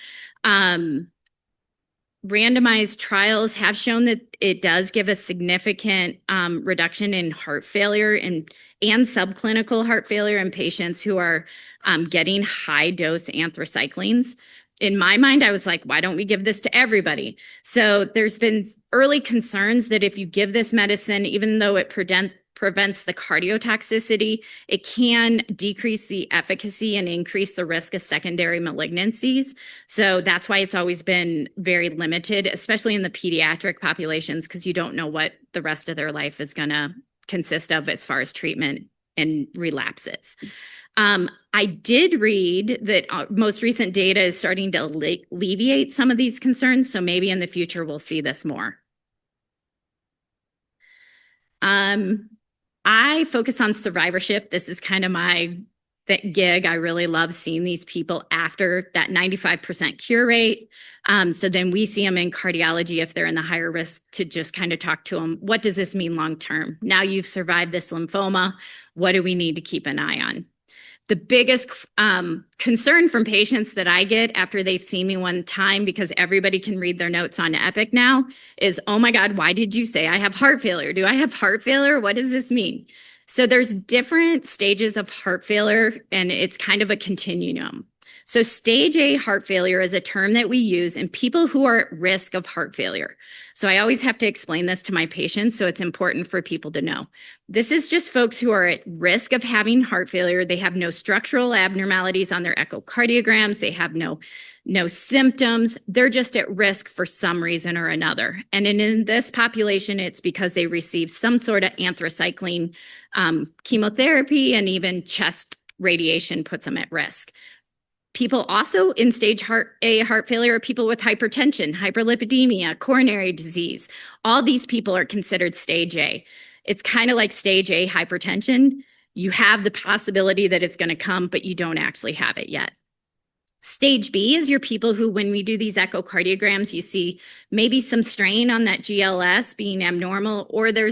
Speaker 3: Randomized trials have shown that it does give a significant reduction in heart failure and subclinical heart failure in patients who are getting high-dose anthracyclines. In my mind, I was like, why don't we give this to everybody? So there's been early concerns that if you give this medicine, even though it prevents the cardiotoxicity, it can decrease the efficacy and increase the risk of secondary malignancies. So that's why it's always been very limited, especially in the pediatric populations, because you don't know what the rest of their life is going to consist of as far as treatment and relapses. I did read that most recent data is starting to alleviate some of these concerns, so maybe in the future we'll see this more. I focus on survivorship. This is kind of my gig. I really love seeing these people after that 95% cure rate. So then we see them in cardiology if they're in the higher risk to just kind of talk to them. What does this mean long term? Now you've survived this lymphoma. What do we need to keep an eye on? The biggest concern from patients that I get after they've seen me one time, because everybody can read their notes on Epic now, is, oh my God, why did you say I have heart failure? Do I have heart failure? What does this mean? So there's different stages of heart failure, and it's kind of a continuum. So stage A heart failure is a term that we use in people who are at risk of heart failure. So I always have to explain this to my patients, so it's important for people to know. This is just folks who are at risk of having heart failure. They have no structural abnormalities on their echocardiograms. They have no symptoms. They're just at risk for some reason or another. And in this population, it's because they received some sort of anthracycline chemotherapy, and even chest radiation puts them at risk. People also in stage A heart failure are people with hypertension, hyperlipidemia, coronary disease. All these people are considered stage A. It's kind of like stage A hypertension. You have the possibility that it's going to come, but you don't actually have it yet. Stage B is your people who, when we do these echocardiograms, you see maybe some strain on that GLS being abnormal, or there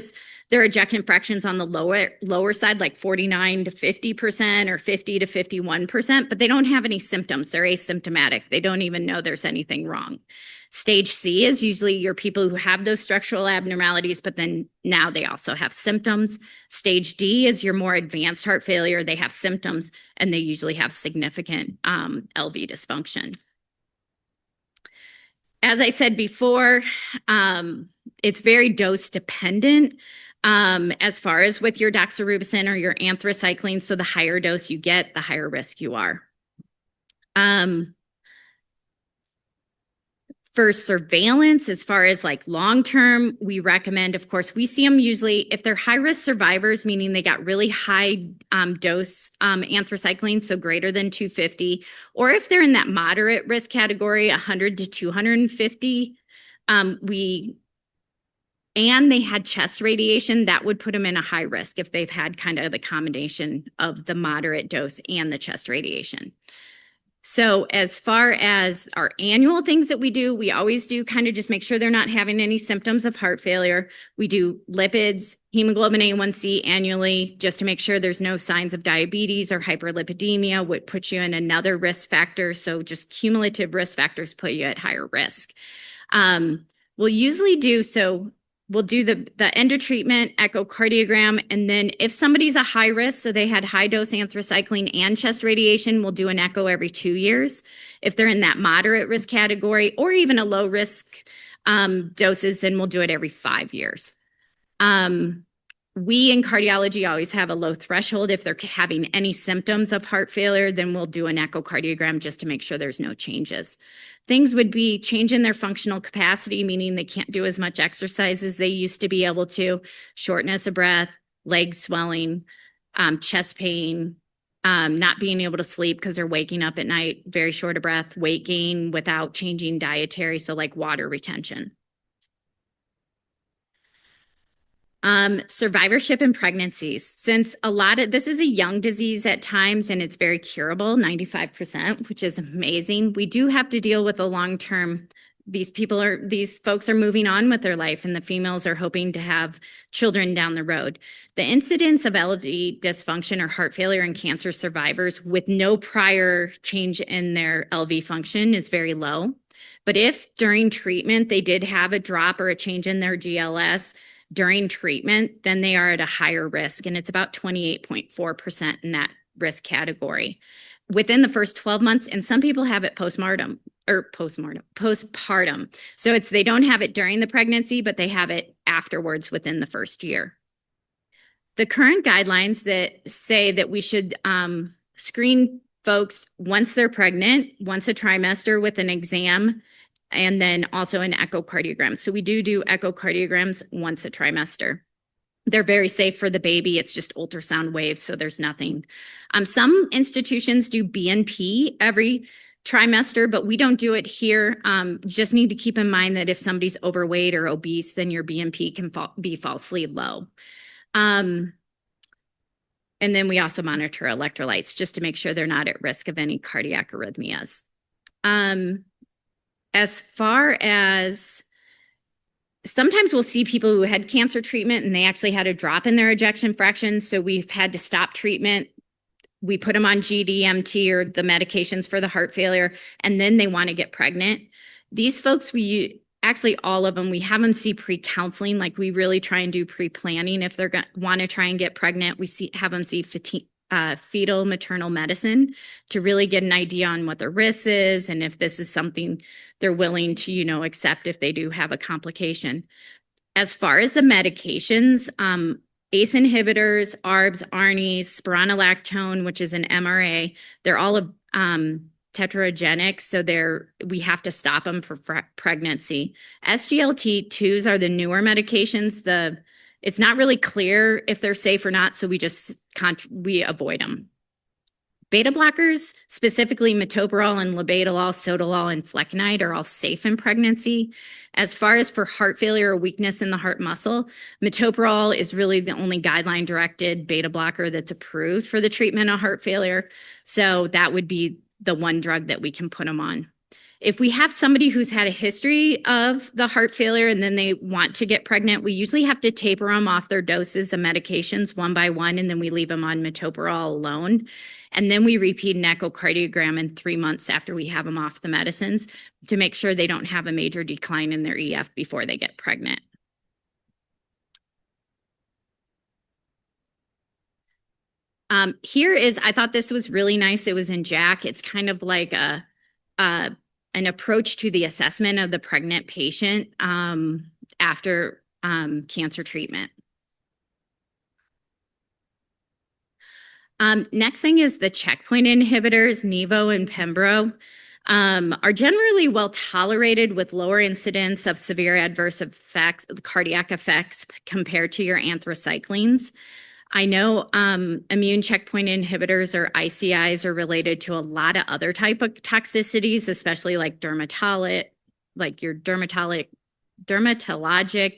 Speaker 3: are ejection fractions on the lower side, like 49 to 50% or 50 to 51%, but they don't have any symptoms. They're asymptomatic. They don't even know there's anything wrong. Stage C is usually your people who have those structural abnormalities, but then now they also have symptoms. Stage D is your more advanced heart failure. They have symptoms, and they usually have significant LV dysfunction. As I said before, it's very dose dependent. As far as with your doxorubicin or your anthracycline, so the higher dose you get, the higher risk you are. For surveillance, as far as like long-term, we recommend, of course, we see them usually if they're high-risk survivors, meaning they got really high dose anthracycline, so greater than 250, or if they're in that moderate risk category, 100 to 250, and they had chest radiation, that would put them in a high risk if they've had kind of the combination of the moderate dose and the chest radiation. So as far as our annual things that we do, we always do kind of just make sure they're not having any symptoms of heart failure. We do lipids, hemoglobin A1C annually, just to make sure there's no signs of diabetes or hyperlipidemia, would put you in another risk factor. So just cumulative risk factors put you at higher risk. We'll usually do so. We'll do the end of treatment echocardiogram, and then if somebody's a high risk, so they had high dose anthracycline and chest radiation, we'll do an echo every 2 years. If they're in that moderate risk category or even a low risk doses, then we'll do it every 5 years. We in cardiology always have a low threshold. If they're having any symptoms of heart failure, then we'll do an echocardiogram just to make sure there's no changes. Things would be change in their functional capacity, meaning they can't do as much exercise as they used to be able to, shortness of breath, leg swelling, chest pain, not being able to sleep because they're waking up at night, very short of breath, weight gain without changing dietary, so like water retention. Survivorship in pregnancies. Since this is a young disease at times and it's very curable, 95%, which is amazing. We do have to deal with a long-term these folks are moving on with their life, and the females are hoping to have children down the road. The incidence of LV dysfunction or heart failure in cancer survivors with no prior change in their LV function is very low. But if during treatment they did have a drop or a change in their GLS during treatment, then they are at a higher risk, and it's about 28.4% in that risk category within the first 12 months. And some people have it postpartum. So they don't have it during the pregnancy, but they have it afterwards within the first year. The current guidelines that say that we should screen folks once they're pregnant, once a trimester with an exam, and then also an echocardiogram. So we do echocardiograms once a trimester. They're very safe for the baby. It's just ultrasound waves, so there's nothing. Some institutions do BNP every trimester, but we don't do it here. Just need to keep in mind that if somebody's overweight or obese, then your BNP can be falsely low. And then we also monitor electrolytes just to make sure they're not at risk of any cardiac arrhythmias. As far as sometimes we'll see people who had cancer treatment and they actually had a drop in their ejection fraction, so we've had to stop treatment. We put them on GDMT or the medications for the heart failure, and then they want to get pregnant. These folks, actually all of them, we have them see pre-counseling. Like we really try and do pre-planning. If they're going to want to try and get pregnant, have them see fetal maternal medicine to really get an idea on what their risk is and if this is something they're willing to, accept if they do have a complication. As far as the medications, ACE inhibitors, ARBs, ARNIs, spironolactone, which is an MRA, they're all tetragenic, so we have to stop them for pregnancy. SGLT2s are the newer medications. It's not really clear if they're safe or not, so we avoid them. Beta blockers, specifically metoprolol and labetalol, sotalol, and flecainide, are all safe in pregnancy. As far as for heart failure or weakness in the heart muscle, metoprolol is really the only guideline-directed beta blocker that's approved for the treatment of heart failure. So that would be the one drug that we can put them on. If we have somebody who's had a history of the heart failure and then they want to get pregnant, we usually have to taper them off their doses of medications one by one, and then we leave them on metoprolol alone. And then we repeat an echocardiogram in 3 months after we have them off the medicines to make sure they don't have a major decline in their EF before they get pregnant. I thought this was really nice. It was in JACC. It's kind of like an approach to the assessment of the pregnant patient after cancer treatment. Next thing is the checkpoint inhibitors, Nivo and Pembro, are generally well tolerated with lower incidence of severe adverse effects, cardiac effects compared to your anthracyclines. I know immune checkpoint inhibitors or ICIs are related to a lot of other type of toxicities, especially like dermatologic,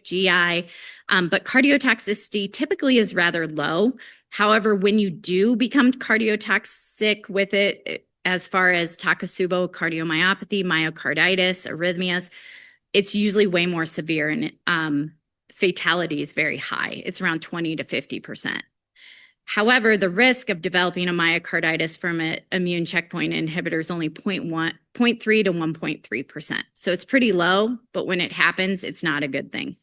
Speaker 3: GI, but cardiotoxicity typically is rather low. However, when you do become cardiotoxic with it, as far as Takotsubo cardiomyopathy, myocarditis, arrhythmias, it's usually way more severe and fatality is very high. It's around 20 to 50%. However, the risk of developing a myocarditis from an immune checkpoint inhibitor is only 0.3 to 1.3%. So it's pretty low, but when it happens, it's not a good thing.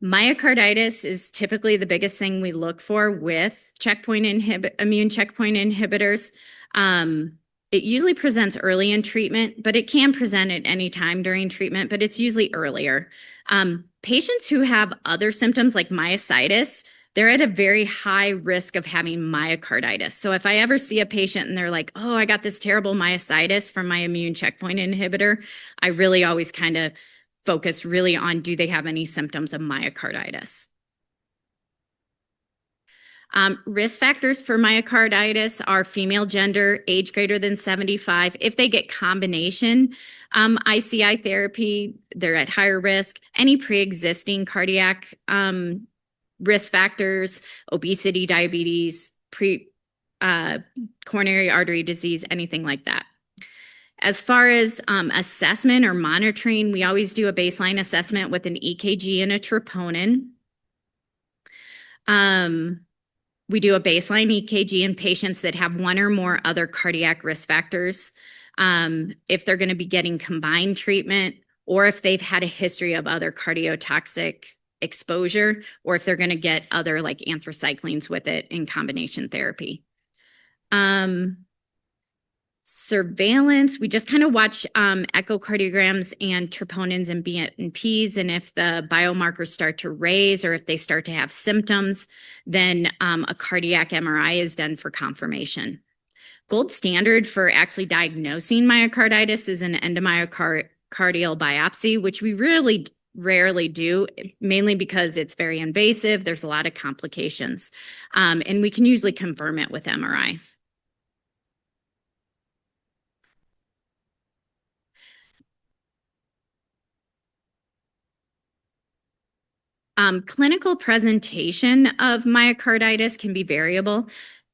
Speaker 3: Myocarditis is typically the biggest thing we look for with immune checkpoint inhibitors. It usually presents early in treatment, but it can present at any time during treatment, but it's usually earlier. Patients who have other symptoms like myositis, they're at a very high risk of having myocarditis. So if I ever see a patient and they're like, oh, I got this terrible myositis from my immune checkpoint inhibitor, I really always kind of focus really on, do they have any symptoms of myocarditis? Risk factors for myocarditis are female gender, age greater than 75. If they get combination ICI therapy, they're at higher risk. Any pre-existing cardiac risk factors, obesity, diabetes, coronary artery disease, anything like that. As far as assessment or monitoring, we always do a baseline assessment with an EKG and a troponin. We do a baseline EKG in patients that have one or more other cardiac risk factors. If they're going to be getting combined treatment, or if they've had a history of other cardiotoxic exposure, or if they're going to get other like anthracyclines with it in combination therapy. Surveillance, we just kind of watch echocardiograms and troponins and BNPs, and if the biomarkers start to raise or if they start to have symptoms, then a cardiac MRI is done for confirmation. Gold standard for actually diagnosing myocarditis is an endomyocardial biopsy, which we really rarely do, mainly because it's very invasive. There's a lot of complications, and we can usually confirm it with MRI. Clinical presentation of myocarditis can be variable.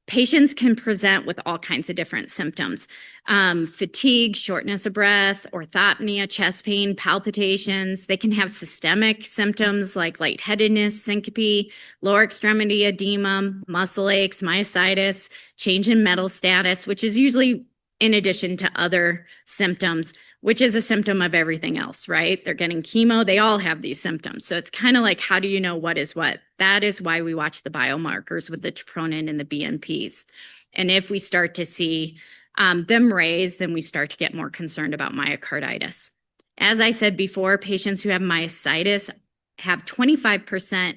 Speaker 3: Patients can present with all kinds of different symptoms: fatigue, shortness of breath, orthopnea, chest pain, palpitations. They can have systemic symptoms like lightheadedness, syncope, lower extremity edema, muscle aches, myositis, change in metal status, which is usually in addition to other symptoms, which is a symptom of everything else, right? They're getting chemo. They all have these symptoms. So it's kind of like, how do you know what is what? That is why we watch the biomarkers with the troponin and the BNPs. And if we start to see them raise, then we start to get more concerned about myocarditis. As I said before, patients who have myositis have 25%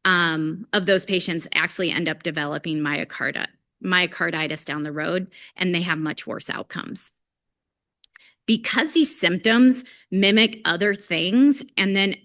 Speaker 3: of those patients actually end up developing myocarditis down the road, and they have much worse outcomes. Because these symptoms mimic other things, and then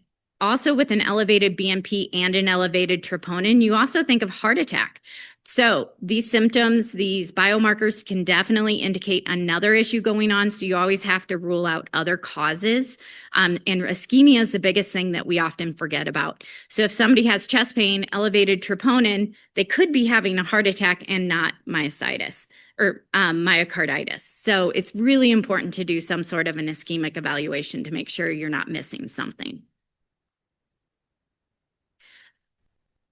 Speaker 3: also with an elevated BNP and an elevated troponin, you also think of heart attack. So these symptoms, these biomarkers can definitely indicate another issue going on. So you always have to rule out other causes. And ischemia is the biggest thing that we often forget about. So if somebody has chest pain, elevated troponin, they could be having a heart attack and not myositis or myocarditis. So it's really important to do some sort of an ischemic evaluation to make sure you're not missing something.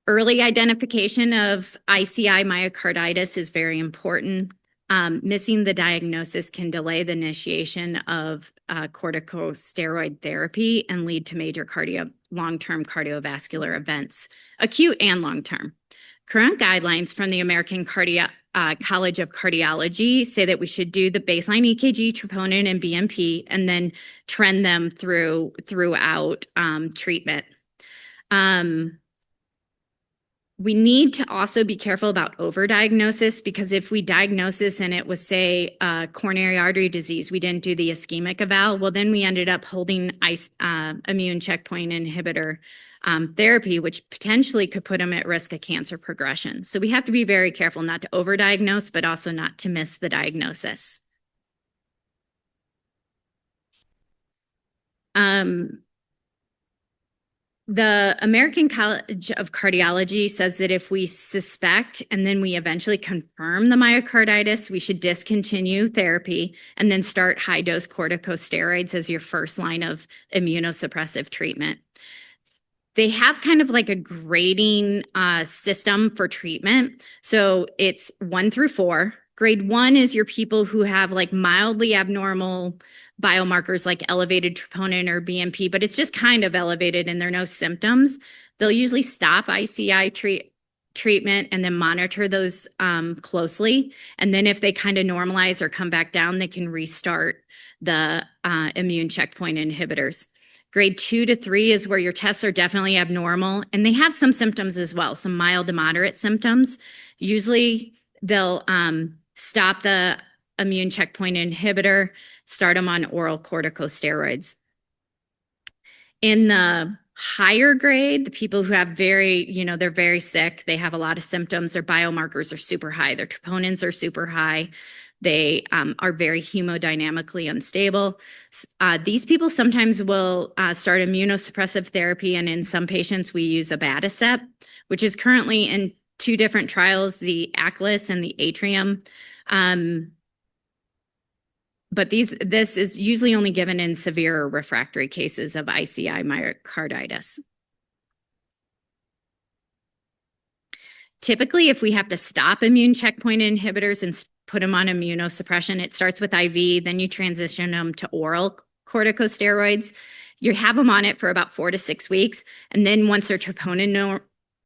Speaker 3: Early identification of ICI myocarditis is very important. Missing the diagnosis can delay the initiation of corticosteroid therapy and lead to major long-term cardiovascular events, acute and long-term. Current guidelines from the American College of Cardiology say that we should do the baseline EKG, troponin, and BNP, and then trend them throughout treatment. We need to also be careful about overdiagnosis, because if we diagnose this and it was, say, coronary artery disease, we didn't do the ischemic eval, well, then we ended up holding immune checkpoint inhibitor therapy, which potentially could put them at risk of cancer progression. So we have to be very careful not to overdiagnose, but also not to miss the diagnosis. The American College of Cardiology says that if we suspect and then we eventually confirm the myocarditis, we should discontinue therapy and then start high-dose corticosteroids as your first line of immunosuppressive treatment. They have kind of like a grading system for treatment. So it's 1 through 4. Grade 1 is your people who have like mildly abnormal biomarkers like elevated troponin or BNP, but it's just kind of elevated and there are no symptoms. They'll usually stop ICI treatment and then monitor those closely. And then if they kind of normalize or come back down, they can restart the immune checkpoint inhibitors. Grade 2 to 3 is where your tests are definitely abnormal, and they have some symptoms as well, some mild to moderate symptoms. Usually they'll stop the immune checkpoint inhibitor, start them on oral corticosteroids. In the higher grade, the people who have they're very sick, they have a lot of symptoms, their biomarkers are super high, their troponins are super high, they are very hemodynamically unstable. These people sometimes will start immunosuppressive therapy, and in some patients we use abatacept, which is currently in 2 different trials, the ACLIS and the Atrium. But this is usually only given in severe or refractory cases of ICI myocarditis. Typically, if we have to stop immune checkpoint inhibitors and put them on immunosuppression, it starts with IV, then you transition them to oral corticosteroids. You have them on it for about 4 to 6 weeks, and then once their troponin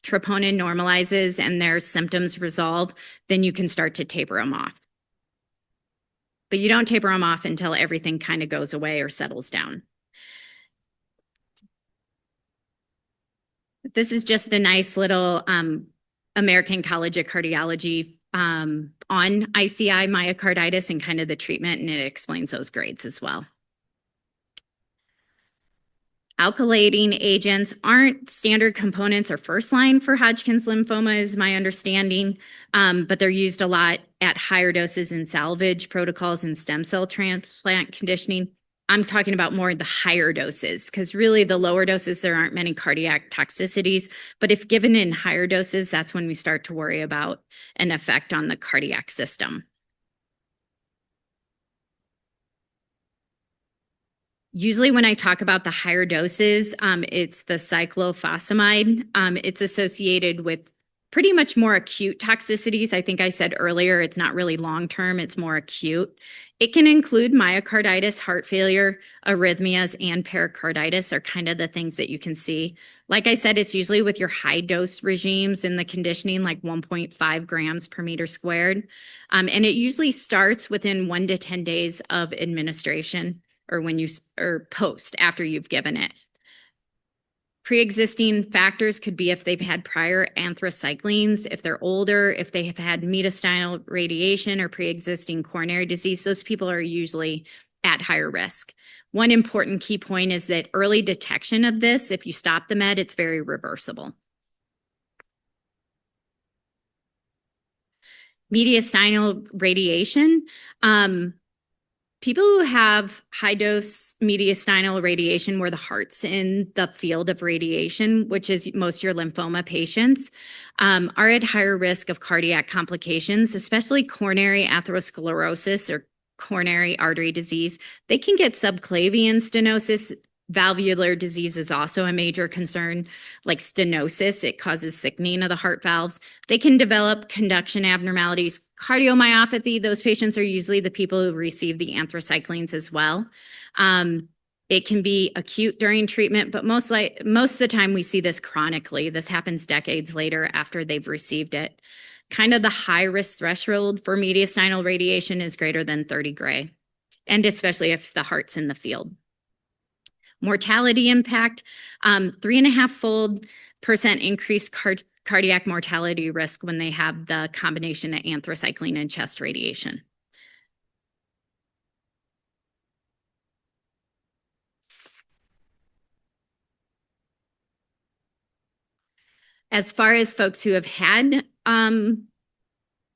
Speaker 3: normalizes and their symptoms resolve, then you can start to taper them off. But you don't taper them off until everything kind of goes away or settles down. This is just a nice little American College of Cardiology on ICI myocarditis and kind of the treatment, and it explains those grades as well. Alkylating agents aren't standard components or first line for Hodgkin's lymphoma, is my understanding, but they're used a lot at higher doses in salvage protocols and stem cell transplant conditioning. I'm talking about more the higher doses, because really the lower doses, there aren't many cardiac toxicities, but if given in higher doses, that's when we start to worry about an effect on the cardiac system. Usually when I talk about the higher doses, it's the cyclophosphamide. It's associated with pretty much more acute toxicities. I think I said earlier, it's not really long-term, it's more acute. It can include myocarditis, heart failure, arrhythmias, and pericarditis are kind of the things that you can see. Like I said, it's usually with your high dose regimes in the conditioning, like 1.5 grams per meter squared. And it usually starts within 1 to 10 days of administration or post after you've given it. Pre-existing factors could be if they've had prior anthracyclines, if they're older, if they have had mediastinal radiation or pre-existing coronary disease. Those people are usually at higher risk. One important key point is that early detection of this, if you stop the med, it's very reversible. Mediastinal radiation. People who have high-dose mediastinal radiation where the heart's in the field of radiation, which is most of your lymphoma patients, are at higher risk of cardiac complications, especially coronary atherosclerosis or coronary artery disease. They can get subclavian stenosis. Valvular disease is also a major concern, like stenosis. It causes thickening of the heart valves. They can develop conduction abnormalities. Cardiomyopathy, those patients are usually the people who receive the anthracyclines as well. It can be acute during treatment, but most of the time we see this chronically. This happens decades later after they've received it. Kind of the high risk threshold for mediastinal radiation is greater than 30 gray, and especially if the heart's in the field. Mortality impact, 3.5-fold % increased cardiac mortality risk when they have the combination of anthracycline and chest radiation. As far as folks who have had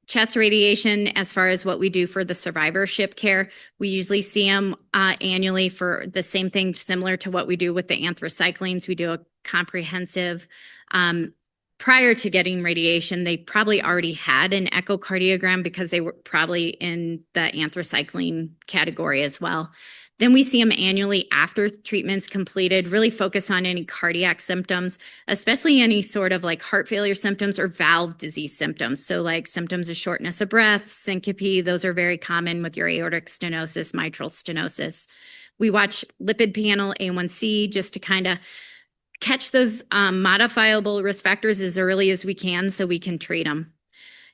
Speaker 3: chest radiation, as far as what we do for the survivorship care, we usually see them annually for the same thing, similar to what we do with the anthracyclines. We do a comprehensive, prior to getting radiation, they probably already had an echocardiogram because they were probably in the anthracycline category as well. Then we see them annually after treatment's completed, really focus on any cardiac symptoms, especially any sort of like heart failure symptoms or valve disease symptoms. So like symptoms of shortness of breath, syncope, those are very common with your aortic stenosis, mitral stenosis. We watch lipid panel, A1C, just to kind of catch those modifiable risk factors as early as we can so we can treat them.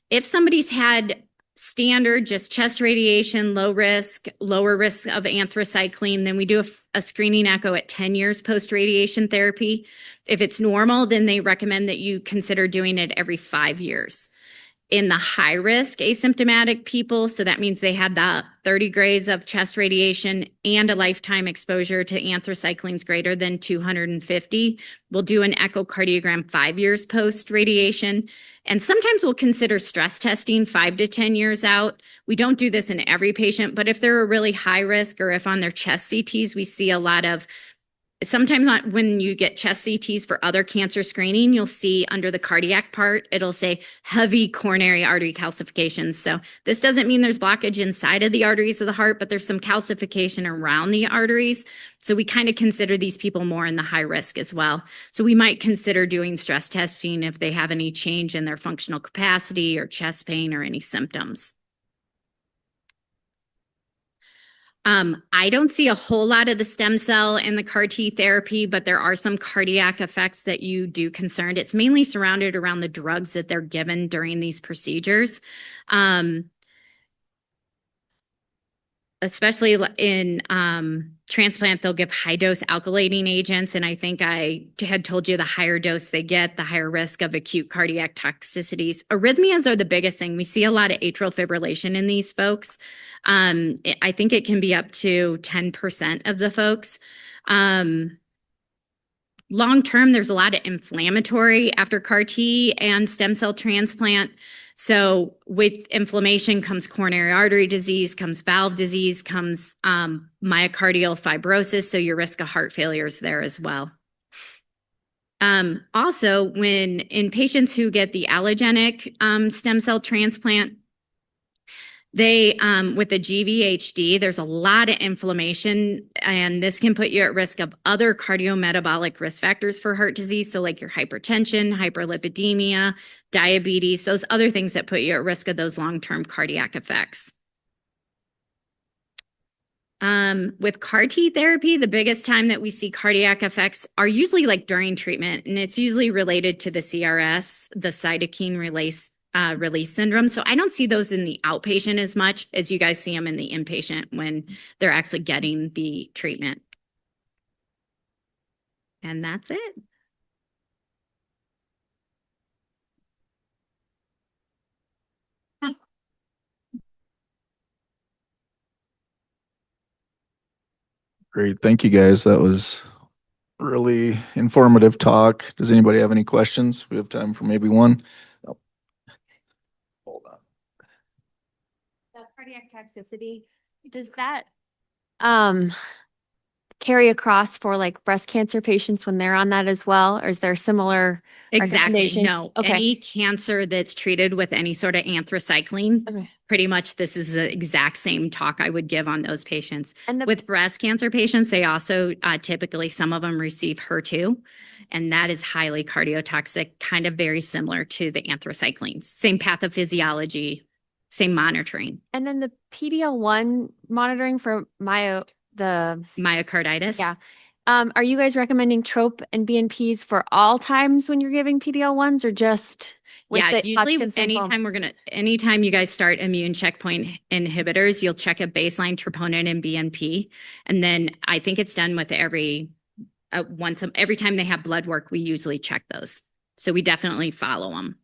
Speaker 3: If somebody's had standard, just chest radiation, low risk, lower risk of anthracycline, then we do a screening echo at 10 years post-radiation therapy. If it's normal, then they recommend that you consider doing it every 5 years. In the high risk asymptomatic people, so that means they had the 30 grays of chest radiation and a lifetime exposure to anthracyclines greater than 250, we'll do an echocardiogram 5 years post-radiation. And sometimes we'll consider stress testing 5 to 10 years out. We don't do this in every patient, but if they're a really high risk or if on their chest CTs, we see a lot of sometimes when you get chest CTs for other cancer screening, you'll see under the cardiac part, it'll say heavy coronary artery calcifications. So this doesn't mean there's blockage inside of the arteries of the heart, but there's some calcification around the arteries. So we kind of consider these people more in the high risk as well. So we might consider doing stress testing if they have any change in their functional capacity or chest pain or any symptoms. I don't see a whole lot of the stem cell and the CAR T therapy, but there are some cardiac effects that you do concerned. It's mainly surrounded around the drugs that they're given during these procedures. Especially in transplant, they'll give high dose alkylating agents. And I think I had told you the higher dose they get, the higher risk of acute cardiac toxicities. Arrhythmias are the biggest thing. We see a lot of atrial fibrillation in these folks. I think it can be up to 10% of the folks. Long term, there's a lot of inflammatory after CAR T and stem cell transplant. So with inflammation comes coronary artery disease, comes valve disease, comes myocardial fibrosis. So your risk of heart failure is there as well. Also, when in patients who get the allogenic stem cell transplant, they, with the GVHD, there's a lot of inflammation, and this can put you at risk of other cardiometabolic risk factors for heart disease. So like your hypertension, hyperlipidemia, diabetes, those other things that put you at risk of those long-term cardiac effects. With CAR T therapy, the biggest time that we see cardiac effects are usually like during treatment, and it's usually related to the CRS, the cytokine release syndrome. So I don't see those in the outpatient as much as you guys see them in the inpatient when they're actually getting the treatment. And that's it.
Speaker 1: Great. Thank you, guys. That was really informative talk. Does anybody have any questions? We have time for maybe one. Oh. Hold on.
Speaker 4: That cardiac toxicity, does that carry across for like breast cancer patients when they're on that as well? Or is there similar
Speaker 3: Exactly.
Speaker 4: recommendation?
Speaker 3: No,
Speaker 4: Okay.
Speaker 3: any cancer that's treated with any sort of anthracycline,
Speaker 4: Okay.
Speaker 3: pretty much this is the exact same talk I would give on those patients.
Speaker 4: And
Speaker 3: With breast cancer patients, they also typically, some of them receive HER2, and that is highly cardiotoxic, kind of very similar to the anthracyclines. Same pathophysiology, same monitoring.
Speaker 4: and then the PD-L1 monitoring for
Speaker 3: Myocarditis.
Speaker 4: yeah. Are you guys recommending TROP and BNPs for all times when you're giving PD-L1s or just with
Speaker 3: Yeah,
Speaker 4: the
Speaker 3: usually
Speaker 4: Hodgkin's lymphoma?
Speaker 3: anytime you guys start immune checkpoint inhibitors, you'll check a baseline troponin and BNP. And then I think it's done with every time they have blood work, we usually check those. So we definitely follow them.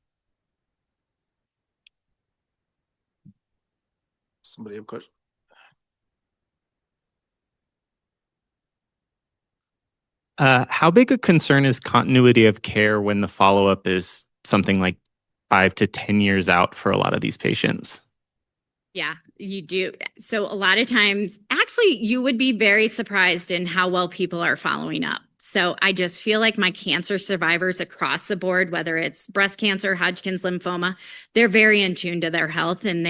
Speaker 1: Somebody have a question?
Speaker 5: How big a concern is continuity of care when the follow-up is something like 5 to 10 years out for a lot of these patients?
Speaker 3: Yeah, you do. So a lot of times, actually, you would be very surprised in how well people are following up. So I just feel like my cancer survivors across the board, whether it's breast cancer, Hodgkin's lymphoma, they're very in tune to their health, and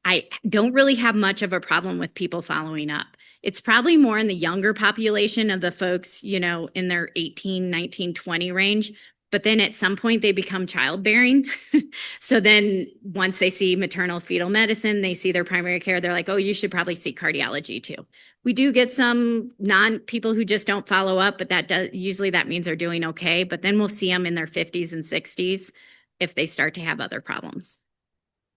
Speaker 3: I don't really have much of a problem with people following up. It's probably more in the younger population of the folks, in their 18, 19, 20 range. But then at some point they become childbearing. So then once they see maternal fetal medicine, they see their primary care, they're like, oh, you should probably see cardiology too. We do get some people who just don't follow up, but usually that means they're doing okay. But then we'll see them in their 50s and 60s if they start to have other problems.